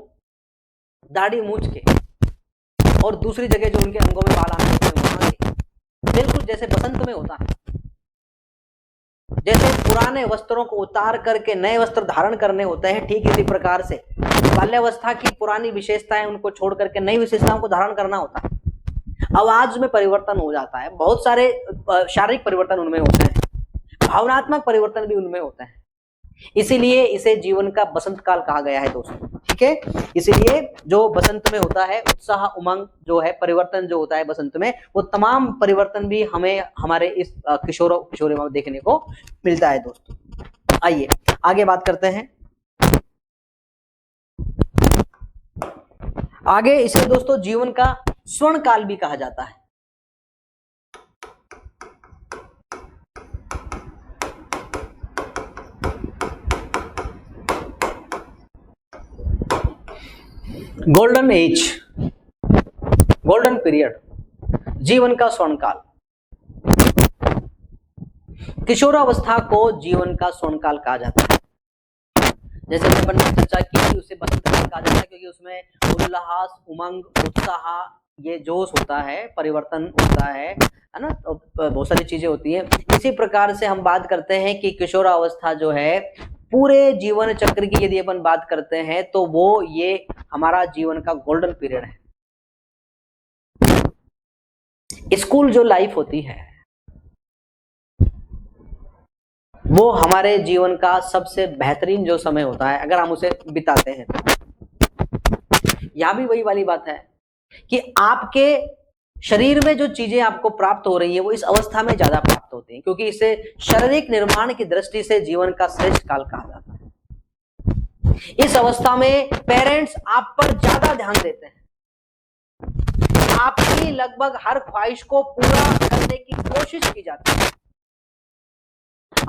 [SPEAKER 1] दाढ़ी मूछ के और दूसरी जगह जो उनके अंगों में बाल आने होते हैं वहां के, बिल्कुल जैसे बसंत में होता है। जैसे पुराने वस्त्रों को उतार करके नए वस्त्र धारण करने होते हैं, ठीक इसी प्रकार से बाल्यावस्था की पुरानी विशेषताएं उनको छोड़ करके नई विशेषताओं को धारण करना होता है। आवाज में परिवर्तन हो जाता है, बहुत सारे शारीरिक परिवर्तन उनमें होते हैं, भावनात्मक परिवर्तन भी उनमें होते हैं। इसीलिए इसे जीवन का बसंत काल कहा गया है दोस्तों, ठीक है। इसीलिए जो बसंत में होता है, उत्साह, उमंग जो है, परिवर्तन जो होता है बसंत में, वो तमाम परिवर्तन भी हमें हमारे इस किशोरी में देखने को मिलता है दोस्तों। आइए आगे बात करते हैं। आगे इसे दोस्तों जीवन का स्वर्ण काल भी कहा जाता है। गोल्डन एज, गोल्डन पीरियड, जीवन का स्वर्ण काल। किशोरावस्था को जीवन का स्वर्ण काल कहा जाता है। जैसे अपन ने चर्चा की, उसे बसंत काल कहा जाता है क्योंकि उसमें उल्लास, उमंग, उत्साह, ये जोश होता है, परिवर्तन होता है ना, तो बहुत सारी चीजें होती है। इसी प्रकार से हम बात करते हैं कि किशोरावस्था जो है पूरे जीवन चक्र की यदि अपन बात करते हैं तो वो ये हमारा जीवन का गोल्डन पीरियड है। स्कूल जो लाइफ होती है वो हमारे जीवन का सबसे बेहतरीन जो समय होता है अगर हम उसे बिताते हैं तो। यहां भी वही वाली बात है कि आपके शरीर में जो चीजें आपको प्राप्त हो रही है वो इस अवस्था में ज्यादा प्राप्त होती हैं, क्योंकि इसे शारीरिक निर्माण की दृष्टि से जीवन का श्रेष्ठ काल कहा जाता है। इस अवस्था में पेरेंट्स आप पर ज्यादा ध्यान देते हैं, आपकी लगभग हर ख्वाहिश को पूरा करने की कोशिश की जाती है।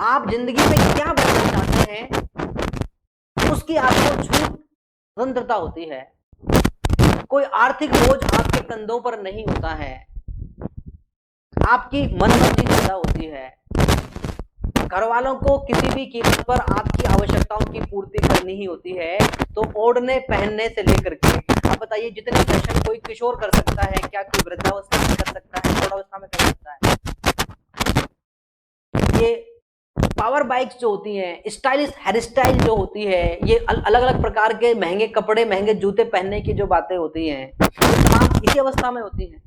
[SPEAKER 1] आप जिंदगी में क्या बनना चाहते हैं उसकी आपको छूट, स्वतंत्रता होती है। कोई आर्थिक बोझ आपके कंधों पर नहीं होता है, आपकी मनमर्जी ज्यादा होती है। घर वालों को किसी भी कीमत पर आपकी आवश्यकताओं की पूर्ति करनी ही होती है। तो ओढ़ने पहनने से लेकर के आप बताइए, जितने फैशन कोई किशोर कर सकता है क्या कोई वृद्धावस्था में कर सकता है, प्रौढ़ावस्था में कर सकता है? ये पावर बाइक्स जो होती हैं, स्टाइलिश हेयर स्टाइल जो होती है, ये अलग अलग प्रकार के महंगे कपड़े, महंगे जूते पहनने की जो बातें होती हैं, ये तमाम इसी अवस्था में होती हैं।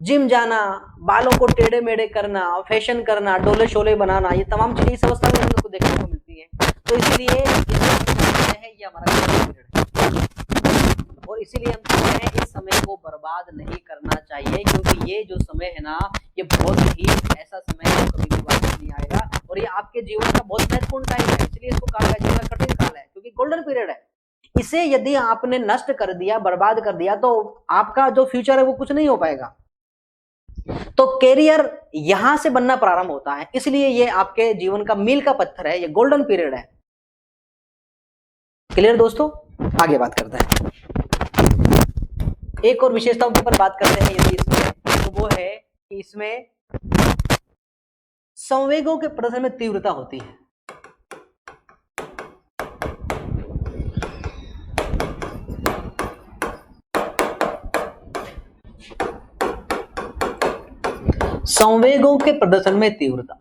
[SPEAKER 1] जिम जाना, बालों को टेढ़े मेढ़े करना, फैशन करना, डोले शोले बनाना, ये तमाम चीजें इस अवस्था में हम लोग को देखने को मिलती है। तो इसलिए ये हमारा पीरियड है और इसीलिए हम कहते हैं इस समय को बर्बाद नहीं करना चाहिए, क्योंकि ये जो समय है ना, ये बहुत ही ऐसा समय है जो कभी भी वापस नहीं आएगा और ये आपके जीवन का बहुत महत्वपूर्ण टाइम है। इसलिए इसको कहा गया है कठिन काल है, क्योंकि गोल्डन पीरियड है। इसे यदि आपने नष्ट कर दिया, बर्बाद कर दिया, तो आपका जो फ्यूचर है वो कुछ नहीं हो पाएगा। तो कैरियर यहां से बनना प्रारंभ होता है, इसलिए ये आपके जीवन का मील का पत्थर है, ये गोल्डन पीरियड है। क्लियर दोस्तों? आगे बात करते हैं, एक और विशेषताओं के ऊपर बात करते हैं यदि इसमें, तो वो है कि इसमें संवेगों के प्रदर्शन में तीव्रता होती है। संवेगों के प्रदर्शन में तीव्रता,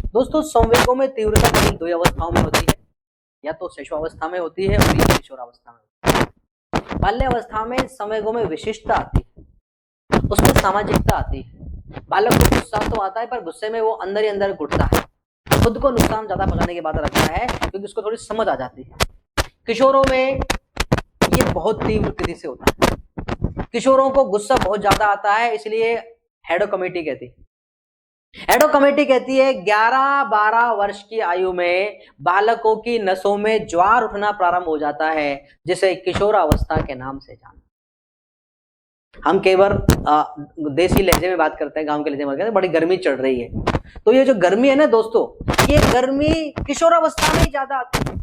[SPEAKER 1] दोस्तों संवेगों में तीव्रता केवल दो अवस्थाओं में होती है, या तो शिशुअवस्था में होती है और या किशोरावस्था में होती है। बाल्यावस्था में संवेगों में विशिष्टता आती है, उसमें सामाजिकता आती है। बालक को गुस्सा तो आता है, पर गुस्से में वो अंदर ही अंदर घुटता है, खुद को नुकसान ज्यादा पहुंचाने की बात रखता है, क्योंकि उसको थोड़ी समझ आ जाती है। किशोरों में ये बहुत तीव्र गति से होता है, किशोरों को गुस्सा बहुत ज्यादा आता है, इसलिए हेडो कमेटी कहती है, हेडो कमेटी कहती है 11-12 वर्ष की आयु में बालकों की नसों में ज्वार उठना प्रारंभ हो जाता है, जिसे किशोरावस्था के नाम से जाना। हम कई बार देसी लहजे में बात करते हैं, गांव के लहजे में कहते हैं बड़ी गर्मी चढ़ रही है, तो ये जो गर्मी है ना दोस्तों, ये गर्मी किशोरावस्था में ही ज्यादा आती है।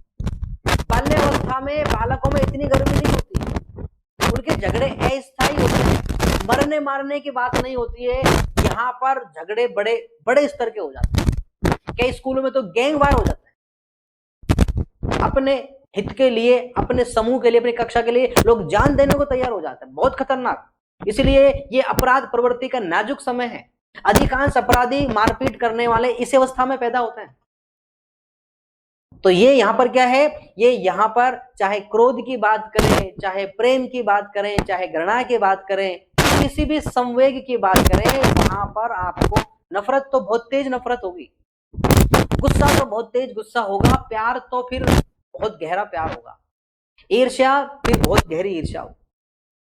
[SPEAKER 1] बाल्यावस्था में बालकों में इतनी गर्मी नहीं होती, उनके झगड़े अस्थायी होते हैं, मरने मारने की बात नहीं होती है, यहाँ पर झगड़े बड़े बड़े स्तर के हो जाते हैं। कई स्कूलों में तो गैंग वार हो जाता है, अपने हित के लिए, अपने समूह के लिए, अपनी कक्षा के लिए लोग जान देने को तैयार हो जाते हैं, बहुत खतरनाक। इसलिए ये अपराध प्रवृत्ति का नाजुक समय है, अधिकांश अपराधी मारपीट करने वाले इस अवस्था में पैदा होते हैं। तो ये यहाँ पर क्या है, ये यहाँ पर चाहे क्रोध की बात करें, चाहे प्रेम की बात करें, चाहे घृणा की बात करें, किसी भी संवेग की बात करें, वहां पर आपको नफरत तो बहुत तेज नफरत होगी, गुस्सा तो बहुत तेज गुस्सा होगा, प्यार तो फिर बहुत गहरा प्यार होगा, ईर्ष्या फिर बहुत गहरी ईर्ष्या होगी।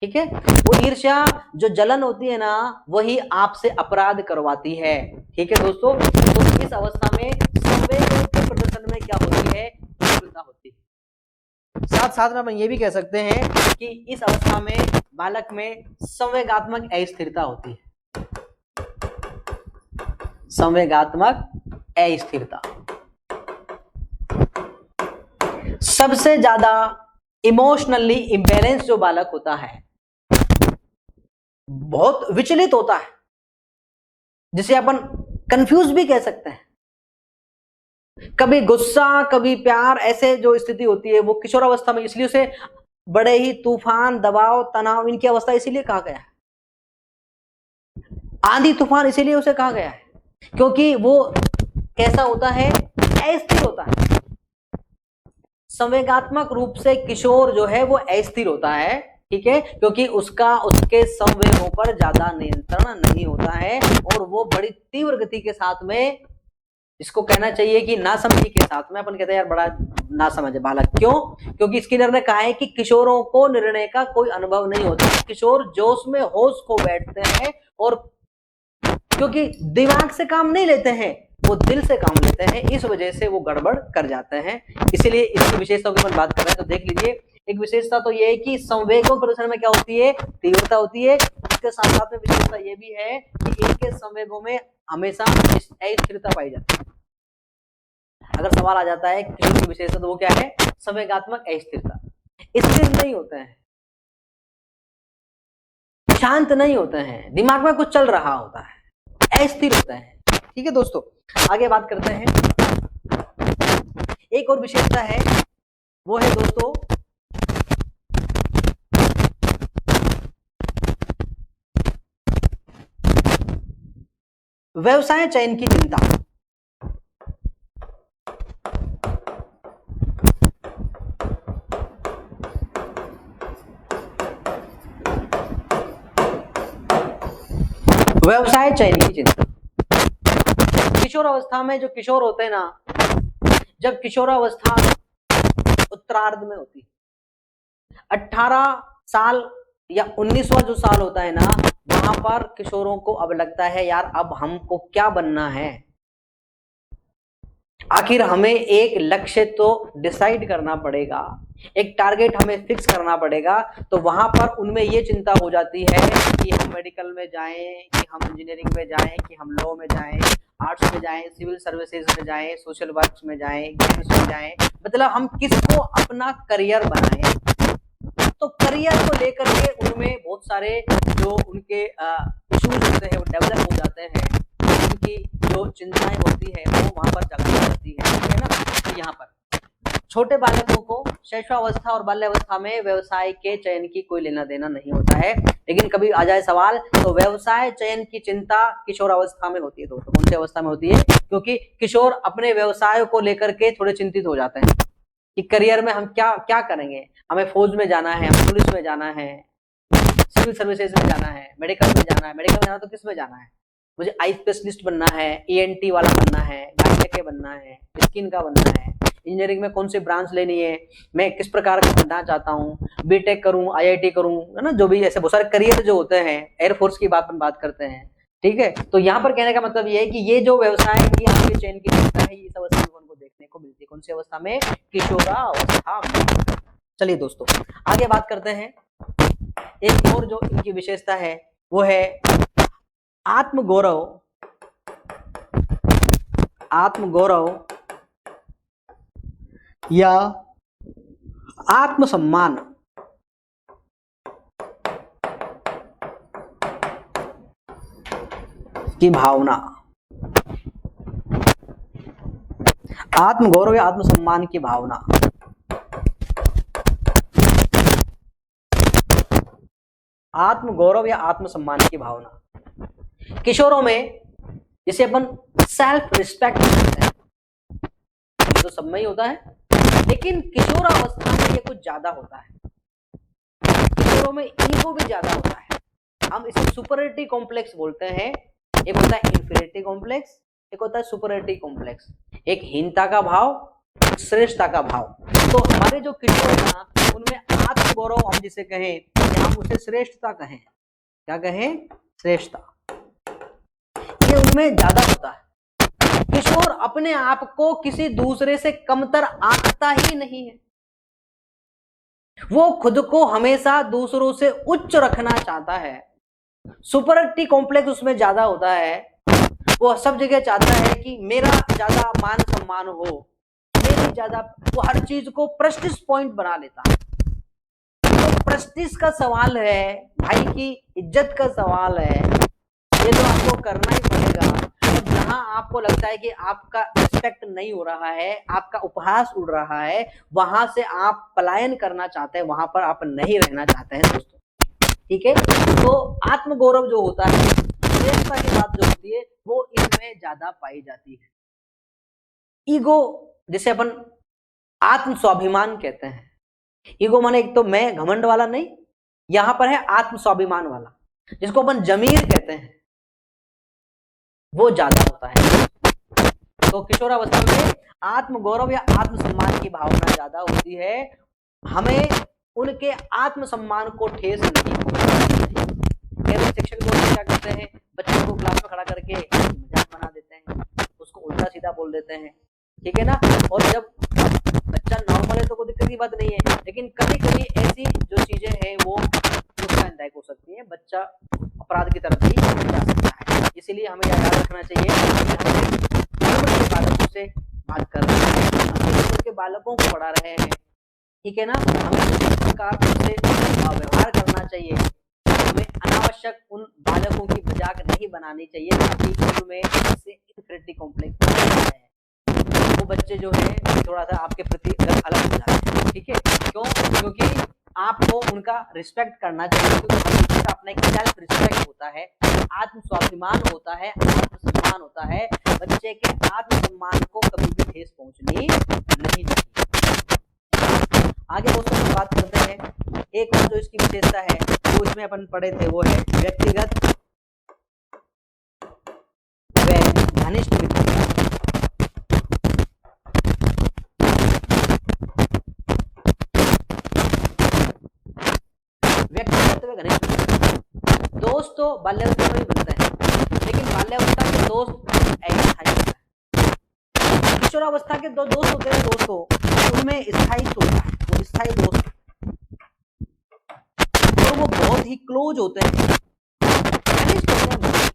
[SPEAKER 1] ठीक है, वो ईर्ष्या जो जलन होती है ना, वही आपसे अपराध करवाती है। ठीक है दोस्तों, तो इस अवस्था में संवेगों के प्रदर्शन में क्या होती है, तीव्रता होती है। साथ साथ में हम ये भी कह सकते हैं कि इस अवस्था में बालक में संवेगात्मक अस्थिरता होती है, संवेगात्मक अस्थिरता। सबसे ज्यादा इमोशनली इम्बैलेंस जो बालक होता है, बहुत विचलित होता है, जिसे अपन कंफ्यूज भी कह सकते हैं, कभी गुस्सा कभी प्यार, ऐसे जो स्थिति होती है वो किशोरावस्था में, इसलिए उसे बड़े ही तूफान, दबाव, तनाव, इनकी अवस्था इसीलिए कहा गया है, आंधी तूफान इसीलिए उसे कहा गया है, क्योंकि वो कैसा होता है, अस्थिर होता है। संवेगात्मक रूप से किशोर जो है वो अस्थिर होता है, ठीक है, क्योंकि उसके संवेगों पर ज्यादा नियंत्रण नहीं होता है और वो बड़ी तीव्र गति के साथ में, इसको कहना चाहिए कि नासमझी के साथ में, अपन कहते हैं यार बड़ा नासमझ बालक, क्यों? क्योंकि स्किनर ने कहा है कि किशोरों को निर्णय का कोई अनुभव नहीं होता, किशोर जोश में होश खो बैठते हैं, और क्योंकि दिमाग से काम नहीं लेते हैं, वो दिल से काम लेते हैं, इस वजह से वो गड़बड़ कर जाते हैं। इसीलिए इसकी विशेषताओं की बात कर रहे हैं, तो देख लीजिए, एक विशेषता तो ये है कि संवेगों प्रदर्शन में क्या होती है, तीव्रता होती है। इसके साथ साथ में विशेषता ये भी है कि इनके संवेगों में हमेशा अस्थिरता पाई जाती है। अगर सवाल आ जाता है किसी की विशेषता, तो वो क्या है, संवेगात्मक अस्थिरता। स्थिर नहीं होते हैं, शांत नहीं होते हैं, दिमाग में कुछ चल रहा होता है, अस्थिर होता है। ठीक है दोस्तों, आगे बात करते हैं। एक और विशेषता है, वो है दोस्तों व्यवसाय चयन की चिंता। व्यवसाय चयन की चिंता। किशोर अवस्था में जो किशोर होते हैं ना, जब किशोरावस्था उत्तरार्ध में होती है, 18 साल या 19वां जो साल होता है ना, वहां पर किशोरों को अब लगता है यार अब हमको क्या बनना है, आखिर हमें एक लक्ष्य तो डिसाइड करना पड़ेगा, एक टारगेट हमें फिक्स करना पड़ेगा। तो वहां पर उनमें ये चिंता हो जाती है कि हम मेडिकल में जाएं, कि हम इंजीनियरिंग में जाएं, कि हम लॉ में जाएं, आर्ट्स में जाएं, सिविल सर्विसेज में जाएं, सोशल वर्क में जाएं, गेम्स में जाएं, मतलब हम किसको अपना करियर बनाएं। तो करियर को लेकर के उनमें बहुत सारे जो उनके इश्यूज होते हैं वो डेवलप हो जाते हैं, उनकी जो चिंताएं होती है वो वहां पर जगाई जाती है ना। तो यहाँ पर छोटे बालकों को शैशवावस्था और बाल्यावस्था में व्यवसाय के चयन की कोई लेना देना नहीं होता है, लेकिन कभी आ जाए सवाल तो व्यवसाय चयन की चिंता किशोरावस्था में होती है। दोस्तों कौन सी अवस्था में होती है? क्योंकि किशोर अपने व्यवसाय को लेकर के थोड़े चिंतित हो जाते हैं कि करियर में हम क्या क्या करेंगे, हमें फौज में जाना है, हमें पुलिस में जाना है, सिविल सर्विसेज में जाना है, मेडिकल में जाना है, मेडिकल में जाना तो किस में जाना है, मुझे आई स्पेशलिस्ट बनना है, ENT वाला बनना है, गायनेक बनना है, स्किन का बनना है, इंजीनियरिंग में कौन सी ब्रांच लेनी है, मैं किस प्रकार का बनना चाहता हूँ, बीटेक करूँ, IIT करूँ, है ना, जो भी ऐसे बहुत सारे करियर जो होते हैं, एयरफोर्स की बात करते हैं, ठीक है। तो यहाँ पर कहने का मतलब ये है कि ये जो व्यवसाय की आपके चयन की चिंता है, इस अवस्था में उनको देखने को मिलती है। कौन सी अवस्था में? किशोरावस्था में। चलिए दोस्तों आगे बात करते हैं। एक और जो इनकी विशेषता है वो है आत्मगौरव, आत्मगौरव या आत्मसम्मान। की भावना, आत्मगौरव या आत्मसम्मान की भावना। आत्मगौरव या आत्मसम्मान की भावना किशोरों में जिसे अपन सेल्फ रिस्पेक्ट कहते हैं, तो सब में ही होता है, लेकिन किशोरावस्था में ये कुछ ज्यादा होता है। किशोरों में ईगो भी ज्यादा होता है, हम इसे सुपरियरिटी कॉम्प्लेक्स बोलते हैं। एक होता है इंफीरियरिटी कॉम्प्लेक्स, एक होता है सुपरियरिटी कॉम्प्लेक्स। एक हीनता का भाव, एक श्रेष्ठता का भाव। तो हमारे जो किशोर है ना, उनमें आत्मगौरव हम जिसे कहें, हम उसे श्रेष्ठता कहें, क्या कहें? श्रेष्ठता, ये उनमें ज्यादा होता है। किशोर अपने आप को किसी दूसरे से कमतर आंकता ही नहीं है, वो खुद को हमेशा दूसरों से उच्च रखना चाहता है। सुपरियरिटी कॉम्प्लेक्स उसमें ज्यादा होता है, वो सब जगह चाहता है कि मेरा ज्यादा मान सम्मान हो, मेरी ज्यादा, वो हर चीज को प्रेस्टीज पॉइंट बना लेता है। तो प्रेस्टीज का सवाल है, भाई की इज्जत का सवाल है, ये तो आपको करना ही पड़ेगा। जहां आपको लगता है कि आपका रिस्पेक्ट नहीं हो रहा है, आपका उपहास उड़ रहा है, वहां से आप पलायन करना चाहते हैं, वहां पर आप नहीं रहना चाहते हैं दोस्तों, ठीक है। तो आत्मगौरव जो होता है, श्रेष्ठता की बात जो होती है, वो इनमें ज्यादा पाई जाती है। ईगो जिसे अपन आत्म स्वाभिमान कहते हैं, ईगो माने एक तो मैं घमंड वाला नहीं, यहां पर है आत्म स्वाभिमान वाला, जिसको अपन जमीर कहते हैं, वो ज्यादा होता है। तो किशोरावस्था में आत्मगौरव या आत्मसम्मान की भावना ज्यादा होती है, हमें उनके आत्मसम्मान को ठेस नहीं पहुंचानी चाहिए। शिक्षक लोग क्या करते हैं, बच्चों को क्लास में खड़ा करके मजाक बना देते हैं, उसको उल्टा सीधा बोल देते हैं, ठीक है ना। और जब बच्चा नॉर्मल है तो कोई दिक्कत की बात नहीं है, लेकिन कभी कभी ऐसी जो चीजें हैं वो नुकसानदायक हो सकती है, बच्चा अपराध की तरफ भी जा सकता है। इसीलिए हमें याद रखना चाहिए कि बालकों से बात कर रहे हैं, के बालकों को पढ़ा रहे हैं, ठीक है ना, हमें इस प्रकार से व्यवहार करना चाहिए। हमें अनावश्यक उन बालकों की मजाक नहीं बनानी चाहिए, ताकि उनमें इससे इंफीरियरिटी कॉम्प्लेक्स है, वो बच्चे जो है थोड़ा सा आपके प्रति अलग हो जाते हैं, ठीक है। क्यों? क्योंकि आपको उनका रिस्पेक्ट करना चाहिए, क्योंकि अपना एक सेल्फ रिस्पेक्ट होता है, आत्म स्वाभिमान होता है, आत्मसम्मान होता है। बच्चे के आत्मसम्मान को कभी भी ठेस पहुंचनी नहीं चाहिए। आगे दोस्तों बात करते हैं, एक और जो इसकी विशेषता है वो इसमें अपन पढ़े थे, वो है व्यक्तिगत घनिष्ठ मित्रता, व्यक्तिगत व घनिष्ठ मित्रता। दोस्त तो बाल्यावस्था में ही बनते हैं, लेकिन बाल्यावस्था के दोस्त अस्थायी होता है। किशोरावस्था के दो दोस्त होते हैं दोस्तों, उनमें स्थायित्व होता है, वो स्थायी दोस्त और वो बहुत ही क्लोज होते हैं, घनिष्ठ होते हैं,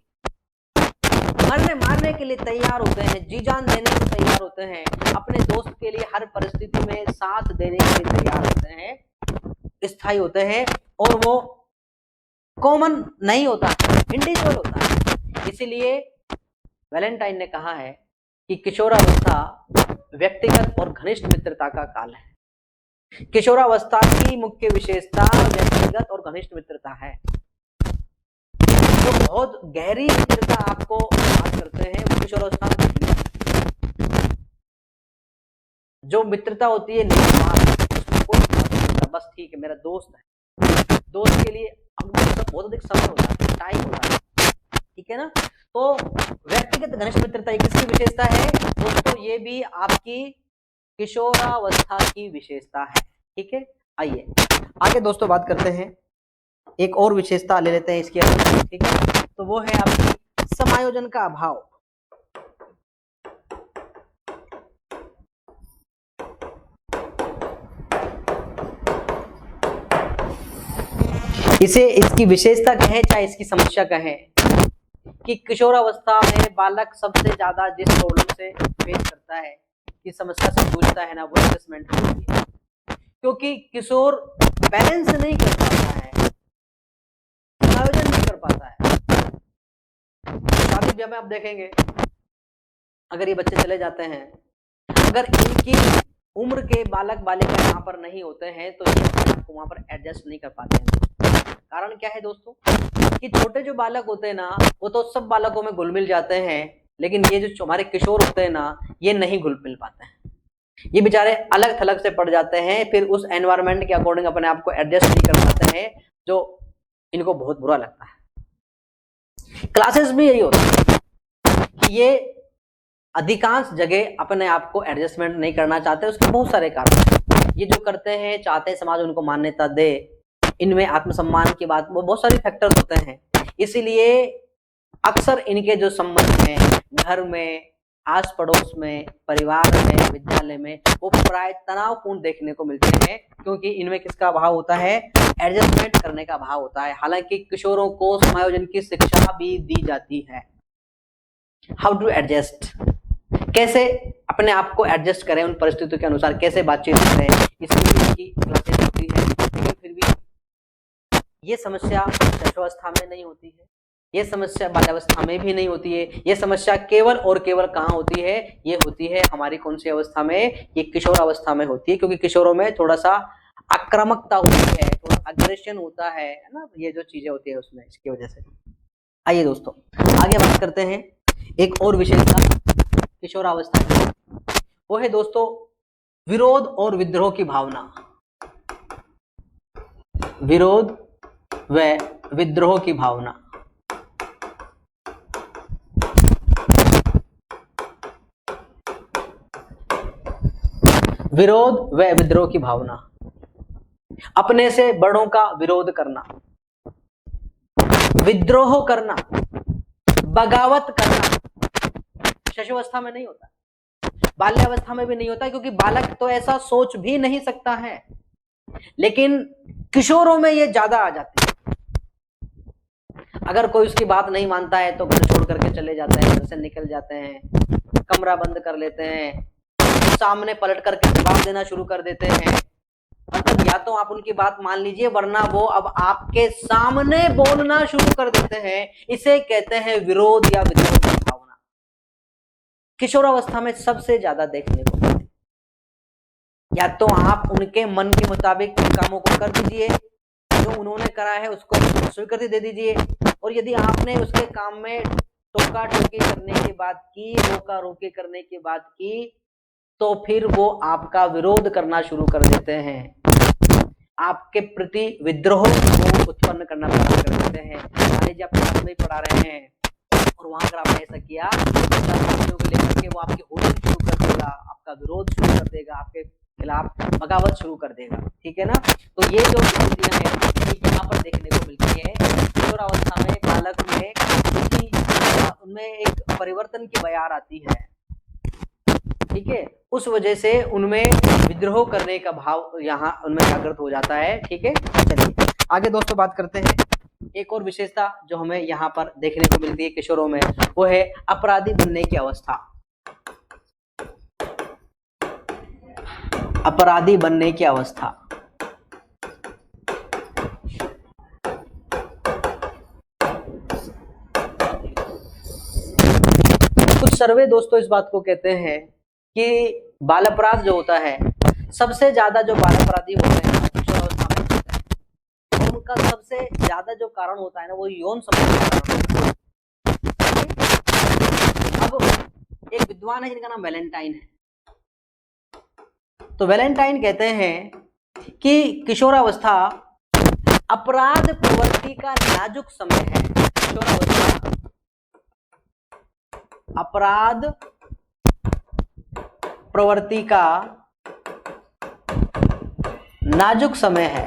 [SPEAKER 1] मरने मारने के लिए तैयार होते हैं, जी जान देने को तैयार होते हैं, अपने दोस्त के लिए हर परिस्थिति में साथ देने के लिए तैयार होते हैं, स्थायी होते हैं और वो कॉमन नहीं होता, इंडिविजुअल होता है। इसीलिए वैलेंटाइन ने कहा है कि किशोरावस्था व्यक्तिगत और घनिष्ठ मित्रता का काल है। किशोरावस्था की मुख्य विशेषता व्यक्तिगत और घनिष्ठ मित्रता है। जो बहुत गहरी मित्रता आपको बात करते हैं वो किशोरावस्था में होती है। जो मित्रता होती है बस ठीक है मेरा दोस्त है, दोस्त के लिए बहुत अधिक समय होता है, टाइम होता है, ठीक है ना। तो व्यक्तिगत घनिष्ठ मित्रता किसकी विशेषता है दोस्तों, ये भी आपकी किशोरावस्था की विशेषता है, ठीक है। आइए आगे दोस्तों बात करते हैं, एक और विशेषता ले लेते हैं इसके अंदर, ठीक है। तो वो है आपकी समायोजन का अभाव। इसे इसकी विशेषता कहें चाहे इसकी समस्या कहें कि किशोरावस्था में बालक सबसे ज्यादा जिस प्रॉब्लम से फेस करता है, कि समस्या से जूझता है ना, वो एडजस्टमेंट होती है, क्योंकि किशोर बैलेंस नहीं कर पाता है, समायोजन नहीं कर पाता है। शादी ब्याह में आप देखेंगे अगर ये बच्चे चले जाते हैं, अगर इनकी उम्र के बालक बालिका यहाँ पर नहीं होते हैं तो ये आपको वहां पर एडजस्ट नहीं कर पाते हैं। कारण क्या है दोस्तों, कि छोटे जो बालक होते हैं ना वो तो सब बालकों में घुल मिल जाते हैं, लेकिन ये जो हमारे किशोर होते हैं ना ये नहीं घुल मिल पाते हैं, ये बेचारे अलग थलग से पड़ जाते हैं, फिर उस एनवायरनमेंट के अकॉर्डिंग अपने आप को एडजस्ट नहीं कर पाते हैं, जो इनको बहुत बुरा लगता है। क्लासेस में यही होता है कि ये अधिकांश जगह अपने आप को एडजस्टमेंट नहीं करना चाहते, उसके बहुत सारे कारण ये जो करते हैं, चाहते हैं समाज उनको मान्यता दे, इनमें आत्मसम्मान की बात, वो बहुत सारे फैक्टर्स होते हैं। इसीलिए अक्सर इनके जो संबंध हैं घर में, आस पड़ोस में, परिवार में, विद्यालय में, वो प्राय तनावपूर्ण देखने को मिलते हैं, क्योंकि इनमें किसका अभाव होता है, एडजस्टमेंट करने का अभाव होता है। हालांकि किशोरों को समायोजन की शिक्षा भी दी जाती है, हाउ टू एडजस्ट, कैसे अपने आप को एडजस्ट करें उन परिस्थितियों के अनुसार, कैसे बातचीत करें, इसकी क्लासेस होती है। लेकिन फिर भी ये समस्या किशोरावस्था में नहीं होती है, ये समस्या बाल्यावस्था में भी नहीं होती है, ये समस्या केवल और केवल कहाँ होती है, ये होती है हमारी कौन सी अवस्था में, ये किशोरावस्था में होती है, क्योंकि किशोरों में थोड़ा सा आक्रामकता होती है, थोड़ा अग्रेशन होता है ना, ये जो चीजें होती है उसमें, इसकी वजह से। आइए दोस्तों आगे बात करते हैं, एक और विशेषता किशोरावस्था की, वो है दोस्तों विरोध और विद्रोह की भावना। विरोध व विद्रोह की भावना, विरोध व विद्रोह की भावना, अपने से बड़ों का विरोध करना, विद्रोह करना, बगावत करना, शिशुअवस्था में नहीं होता, बाल्यावस्था में भी नहीं होता, क्योंकि बालक तो ऐसा सोच भी नहीं सकता है, लेकिन किशोरों में ये ज्यादा आ जाती है। अगर कोई उसकी बात नहीं मानता है तो घर छोड़ करके चले जाते हैं, घर से निकल जाते हैं, कमरा बंद कर लेते हैं, सामने पलट करके जवाब देना शुरू कर देते हैं। मतलब या तो आप उनकी बात मान लीजिए, वरना वो अब आपके सामने बोलना शुरू कर देते हैं। इसे कहते हैं विरोध या विद्रोह की भावना। किशोरावस्था में सबसे ज्यादा देखने को मिलती है। या तो आप उनके मन के मुताबिक कामों को कर दीजिए, जो उन्होंने करा है उसको स्वीकृति दे दीजिए, और यदि आपने उसके काम में टोका टोकी करने की बात की, रोका रोकी करने की बात की, तो फिर वो आपका विरोध करना शुरू कर देते हैं, आपके प्रति विद्रोह को उत्पन्न करना प्रारंभ कर देते हैं। मान लीजिए आप क्लास में पढ़ा रहे हैं, और वहां अगर आपने ऐसा किया तो को लेकर के वो आपकी होल्डिंग शुरू कर देगा, आपका विरोध शुरू कर देगा, आपके खिलाफ बगावत शुरू कर देगा। ठीक है ना। तो ये जो स्थितियां हैं यहाँ पर देखने को मिलती है। किशोरावस्था में बालक में उनमें एक परिवर्तन की बयार आती है। ठीक है, उस वजह से उनमें विद्रोह करने का भाव यहाँ उनमें जागृत हो जाता है। ठीक है, चलिए आगे दोस्तों बात करते हैं। एक और विशेषता जो हमें यहाँ पर देखने को मिलती है किशोरों में, वो है अपराधी बनने की अवस्था। अपराधी बनने की अवस्था। कुछ सर्वे दोस्तों इस बात को कहते हैं कि बाल अपराध जो होता है, सबसे ज्यादा जो बाल अपराधी होते हैं किशोरावस्था में होते हैं, उनका सबसे ज्यादा जो कारण होता है ना, वो यौन संबंध। अब एक विद्वान है जिनका नाम वैलेंटाइन है। तो वैलेंटाइन कहते हैं कि किशोरावस्था अपराध प्रवृत्ति का नाजुक समय है। किशोरावस्था अपराध प्रवृत्ति का नाजुक समय है।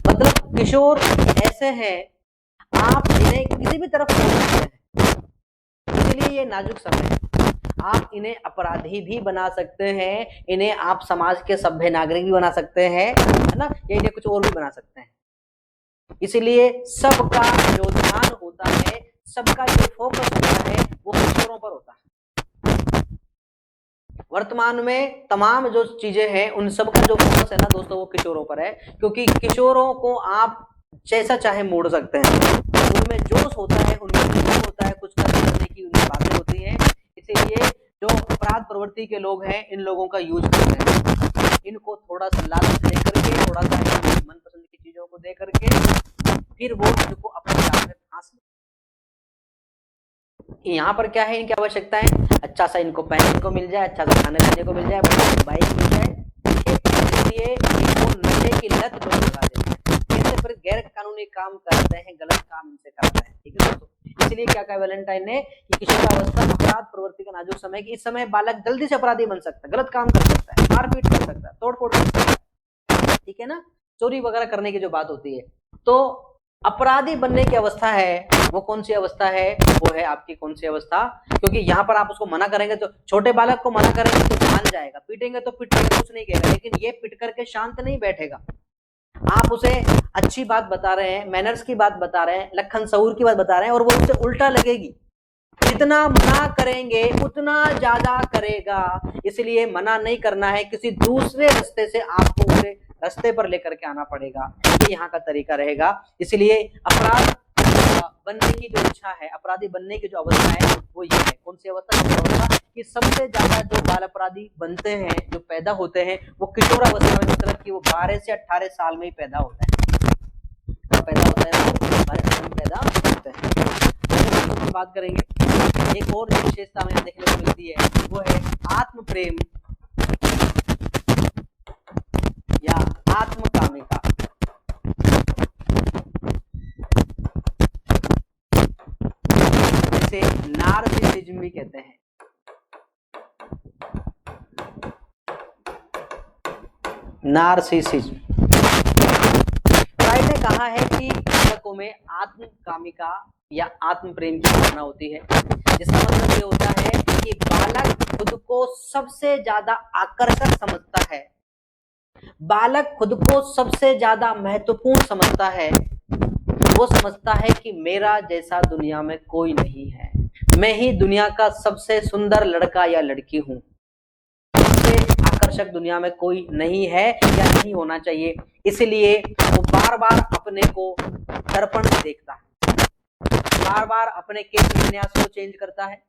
[SPEAKER 1] मतलब किशोर ऐसे हैं, आप इन्हें किसी भी तरफ ले सकते हैं, इसलिए ये नाजुक समय है। आप इन्हें अपराधी भी बना सकते हैं, इन्हें आप समाज के सभ्य नागरिक भी बना सकते हैं, है ना, या इन्हें कुछ और भी बना सकते हैं। इसलिए सबका जो ध्यान होता है, सबका जो फोकस होता है, वो किशोरों पर होता है। वर्तमान में तमाम जो चीजें हैं, उन सबका जो फोकस है ना दोस्तों, वो किशोरों पर है। क्योंकि किशोरों को आप जैसा चाहे मोड़ सकते हैं, उनमें जोश होता है, उनमें जुनून होता है, कुछ करने की उनकी बातें होती हैं। इसीलिए जो अपराध प्रवृत्ति के लोग हैं, इन लोगों का यूज करते हैं। इनको थोड़ा सा लालच दे करके, थोड़ा सा मनपसंद की चीजों को दे करके, फिर वो इनको अपने जाल में फांस लेते। यहाँ पर क्या है, इनकी आवश्यकता है अच्छा सा इनको पहनने को मिल जाए, अच्छा सा खाने पीने को मिल जाए, बाइक मिल जाए। इसलिए इनको नशे की लत लोग लगा देते हैं, इनसे फिर गैर कानूनी काम करते हैं, गलत काम इनसे करते हैं। ठीक है दोस्तों, इसलिए क्या कहा वैलेंटाइन ने कि किशोरावस्था अपराध प्रवृत्ति का नाजुक समय, कि इस समय बालक जल्दी से अपराधी बन सकता है, गलत काम कर सकता है, मारपीट कर सकता है, तोड़फोड़ कर सकता है। ठीक है ना, चोरी वगैरह करने की जो बात होती है। तो अपराधी बनने की अवस्था है, वो कौन सी अवस्था है, वो है आपकी कौन सी अवस्था। क्योंकि यहाँ पर आप उसको मना करेंगे तो, छोटे बालक को मना करेंगे तो मान जाएगा, पीटेंगे तो पीटेंगे, कुछ नहीं कहेगा, लेकिन ये पिट करके शांत नहीं बैठेगा। आप उसे अच्छी बात बता रहे हैं, मैनर्स की बात बता रहे हैं, लखन सहूर की बात बता रहे हैं, और वो उससे उल्टा लगेगी। जितना मना करेंगे उतना ज्यादा करेगा। इसलिए मना नहीं करना है, किसी दूसरे रास्ते से आपको उसे रास्ते पर लेकर के आना पड़ेगा। ये यहाँ का तरीका रहेगा। इसलिए अपराध बनने की जो इच्छा है, अपराधी बनने की जो अवस्था है, वो ये है। कौन सी अवस्था कि सबसे ज्यादा जो बाल अपराधी बनते हैं, जो पैदा होते हैं, वो किशोरावस्था में, मतलब कि वो 12 से 18 साल में ही पैदा होता है। पैदा होता है वो 12 साल में पैदा होते हैं। बात करेंगे, एक और जो विशेषता हमें देखने को मिलती है, वो है आत्म प्रेम या आत्मकामिका। जिसे नार्सिसिज्म भी कहते हैं। नार्सिसिज्म, फ्राइड ने कहा है कि बालकों में आत्मकामिका या आत्म प्रेम की भावना होती है, जिसका मतलब ये होता है कि बालक खुद को सबसे ज्यादा आकर्षक समझता है, बालक खुद को सबसे ज्यादा महत्वपूर्ण समझता है। वो समझता है कि मेरा जैसा दुनिया में कोई नहीं है, मैं ही दुनिया का सबसे सुंदर लड़का या लड़की हूं, सबसे आकर्षक दुनिया में कोई नहीं है या नहीं होना चाहिए। इसलिए वो बार बार अपने को दर्पण में देखता है, बार बार अपने केश विन्यास को चेंज करता है,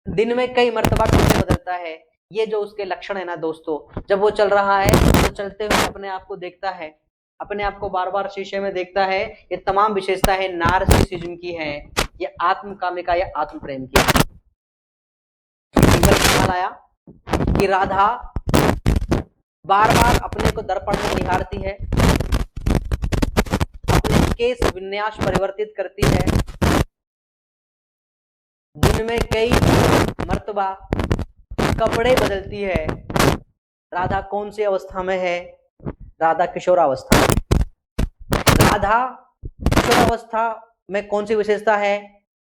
[SPEAKER 1] दिन में कई मर्तबा कपड़े बदलता है। ये जो उसके लक्षण है ना दोस्तों, जब वो चल रहा है तो चलते हुए अपने आप को देखता है, अपने आप को बार बार शीशे में देखता है। ये तमाम विशेषता है नार्सिसिज्म की है, ये आत्मकामिका या आत्म प्रेम की। ख्याल आया कि राधा बार बार अपने को दर्पण में निहारती है, केश विन्यास परिवर्तित करती है, दिन में कई मर्तबा कपड़े बदलती है। राधा कौन सी अवस्था में है? राधा किशोरावस्था। राधा किशोरावस्था में कौन सी विशेषता है?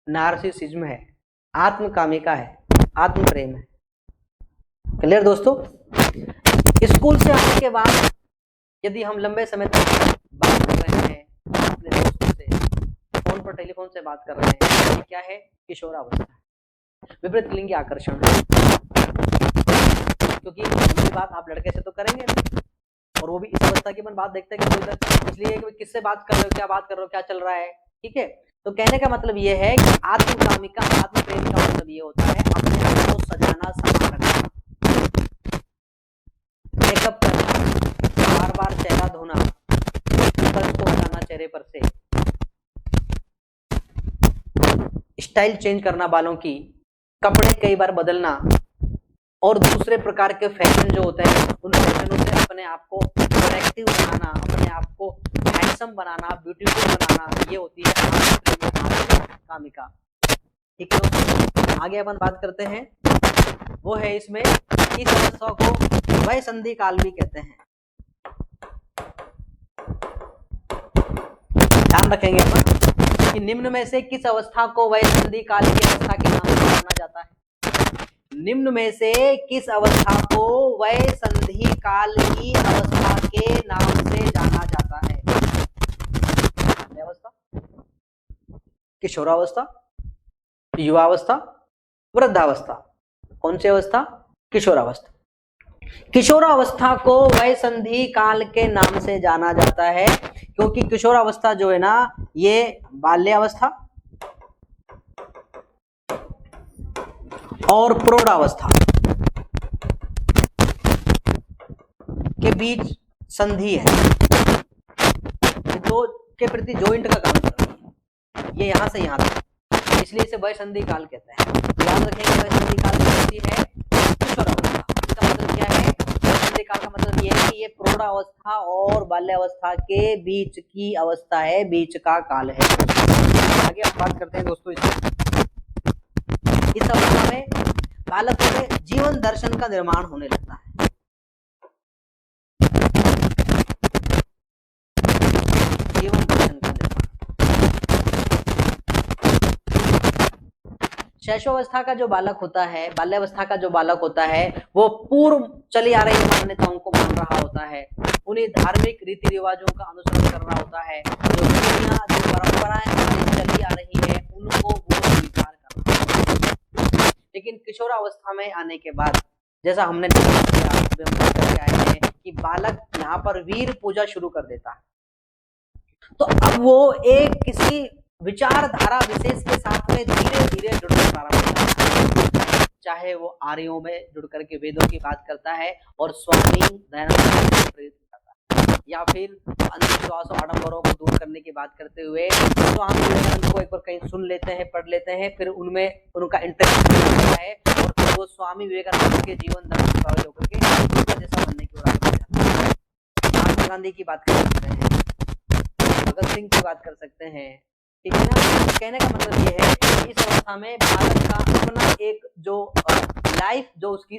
[SPEAKER 1] नार्सिसिज्म है, आत्मकामिका है, आत्म प्रेम है। क्लियर दोस्तों? स्कूल से आने के बाद यदि हम लंबे समय तक बात कर रहे हैं अपने दोस्तों से, फोन पर टेलीफोन से बात कर रहे हैं, ये क्या है? किशोरावस्था। विपरीत लिंगी आकर्षण, क्योंकि ये बात आप लड़के से तो करेंगे नहीं, और वो भी इस अवस्था की अपन बात देखते हैं कि इसलिए कि किससे बात कर रहे हो, क्या बात कर रहे हो, क्या चल रहा है। ठीक है, तो कहने का मतलब ये है कि आत्मकामिका, आत्म प्रेम का मतलब ये होता है अपने आप को सजाना, संवारना, मेकअप करना, बार बार चेहरा धोना, पिंपल्स को हटाना चेहरे पर से, स्टाइल चेंज करना बालों की, कपड़े कई बार बदलना, और दूसरे प्रकार के फैशन जो होते हैं उन फैशनों से अपने आप को अट्रैक्टिव बनाना, अपने आप को हैंडसम बनाना, ब्यूटीफुल बनाना, ये होती है कामिका। ठीक है दोस्तों, आगे अपन बात करते हैं, वो है इसमें इस अवस्था को वय संधि काल भी कहते हैं। ध्यान रखेंगे अपन कि निम्न में से किस अवस्था को वय संधि काल की अवस्था के नाम से जाना जाता है? निम्न में से किस अवस्था को वय संधि काल की अवस्था के नाम से जाना जाता है? अवस्था, किशोरावस्था, युवावस्था, वृद्धावस्था। कौन सी अवस्था? किशोरावस्था। किशोरावस्था को वय संधि काल के नाम से जाना जाता है क्योंकि किशोरावस्था जो है ना, ये बाल्यावस्था और प्रौढ़ावस्था के बीच संधि है, दो के प्रति जॉइंट का काम कर रही है, ये यहां से यहां तक, इसलिए इसे वय संधि काल कहते हैं। याद रखेंगे वय संधि काल की होती है किशोरावस्था। इसका मतलब क्या है? वय संधि काल का मतलब ये है कि ये प्रौढ़ावस्था और बाल्यावस्था के बीच की अवस्था है, बीच का काल है। आगे हम बात करते हैं दोस्तों, इस अवस्था में बालकों में जीवन दर्शन का निर्माण होने लगता है। जीवन दर्शन का निर्माण। शैशवावस्था का जो बालक होता है, बाल्यावस्था का जो बालक होता है, वो पूर्व चली आ रही मान्यताओं को मान रहा होता है, उन्हें धार्मिक रीति रिवाजों का अनुसरण कर रहा होता है, जो परंपराएं चली आ रही है उनको वो स्वीकार कर रहा है। लेकिन किशोरावस्था में आने के बाद, जैसा हमने आए हैं कि बालक यहाँ पर वीर पूजा शुरू कर देता है, तो अब वो एक किसी विचारधारा विशेष के साथ में धीरे धीरे जुड़ना प्रारंभ करता है। चाहे वो आर्यों में जुड़ करके वेदों की बात करता है और स्वामी दयानंद को प्रेरित करता है, या फिर अंधविश्वास और आडंबरों को दूर करने की बात करते हुए स्वामी दयानंद को एक बार कहीं सुन लेते हैं, पढ़ लेते हैं, फिर उनमें उनका इंटरेस्ट होता है और फिर वो स्वामी विवेकानंद के जीवन दर्शन प्रभावित होकर के जैसा बनने की ओर आगे बढ़ जाता है। महात्मा गांधी की बात कर सकते हैं, भगत सिंह की बात कर सकते हैं, ठीक है ना। कहने का मतलब ये है कि इस अवस्था में बालक का अपना एक जो लाइफ, जो उसकी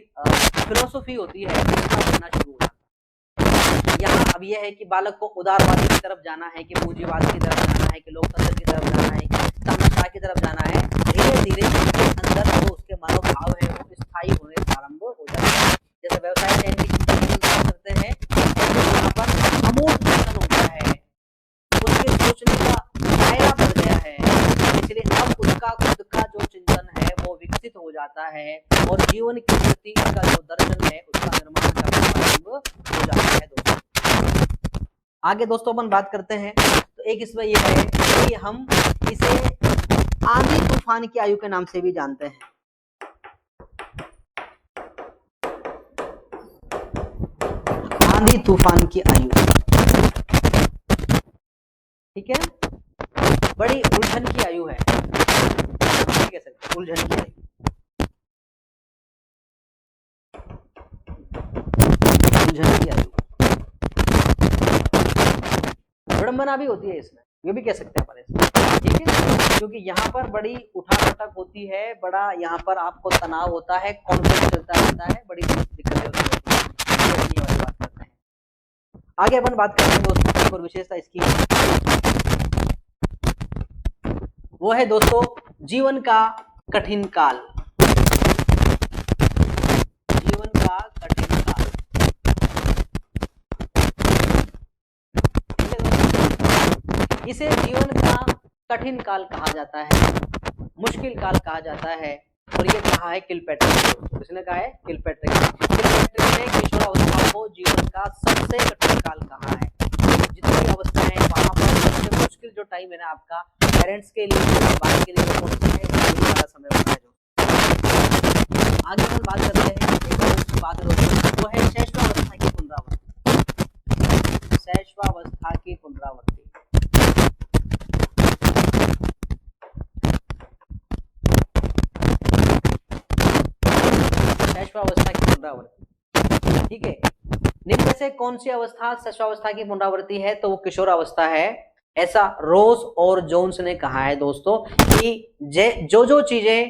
[SPEAKER 1] फिलोसफी होती है, उसका बनना शुरू हो जाता है। यहाँ अब यह है कि बालक को उदारवाद की तरफ जाना है, कि पूंजीवाद की तरफ जाना है, कि लोकतंत्र की तरफ जाना है, कि समझदारी की तरफ जाना है। धीरे धीरे उसके अंदर जो उसके मनोभाव है वो स्थायी होने प्रारंभ हो जाता है। जैसे व्यवसाय चयन की चिंता करते हैं, यहाँ पर अमूल दर्शन होता है, उसके सोचने का दायरा बढ़ गया है, इसलिए अब उसका खुद का जो चिंतन है वो विकसित हो जाता है और जीवन के प्रति उसका जो दर्शन है उसका निर्माण करना प्रारंभ हो जाता है। दोस्तों आगे दोस्तों अपन बात करते हैं, तो एक इसमें यह है कि हम इसे आंधी तूफान की आयु के नाम से भी जानते हैं। आंधी तूफान की आयु, ठीक है, बड़ी उलझन की आयु है, कह सकते उलझन की आयु, उलझन की आयु। विडंबना भी होती है इसमें, ये भी कह सकते हैं अपन ऐसे, ठीक है। क्योंकि यहाँ पर बड़ी उठापटक होती है, बड़ा यहाँ पर आपको तनाव होता है, कॉन्फ्लिक्ट चलता रहता है, बड़ी दिक्कतें होती है, ये वाली बात करते हैं। आगे अपन बात करते हैं दोस्तों एक और विशेषता इसकी, वो है दोस्तों जीवन का कठिन काल। जीवन का कठिन काल, ठीक है दोस्तों, इसे जीवन का कठिन काल कहा जाता है, मुश्किल काल कहा जाता है, और ये कहा है किलपैट्रिक। किसने कहा है? किलपैट्रिक। किलपैट्रिक ने किशोरावस्था को जीवन का सबसे कठिन काल कहा है। जितनी अवस्थाएं हैं वहां पर सबसे मुश्किल जो टाइम है ना आपका पेरेंट्स के लिए, बात के लिए कौन सा है? यही वाला समय होता है जो। आगे हम बात करते हैं एक बात वो है शैशवावस्था की पुनरावृत्ति। शैशवावस्था की पुनरावृत्ति, शैशवावस्था की पुनरावृत्ति, ठीक है। निम्न में से कौन सी अवस्था शैशवावस्था की पुनरावृत्ति है? तो वो किशोरावस्था है। ऐसा रोज और जोन्स ने कहा है दोस्तों कि जो चीजें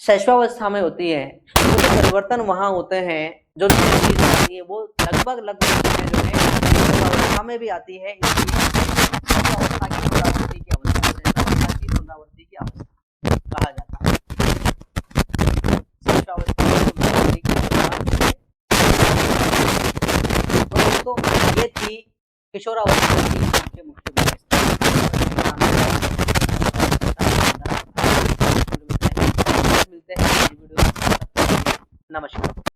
[SPEAKER 1] शैशवावस्था में होती है, जो परिवर्तन वहां होते हैं, जो चीजें होती है वो लगभग जो है किशोरावस्था में भी आती है। शैशवावस्था की पुनरावृत्ति की अवस्था, शैशवावस्था की पुनरावृत्ति की अवस्था कहा जाता है। शैशवावस्था की पुनरावृत्ति की अवस्था। तो दोस्तों ये थी किशोरावस्था की मुख्य मिलते हैं वीडियो। नमस्कार।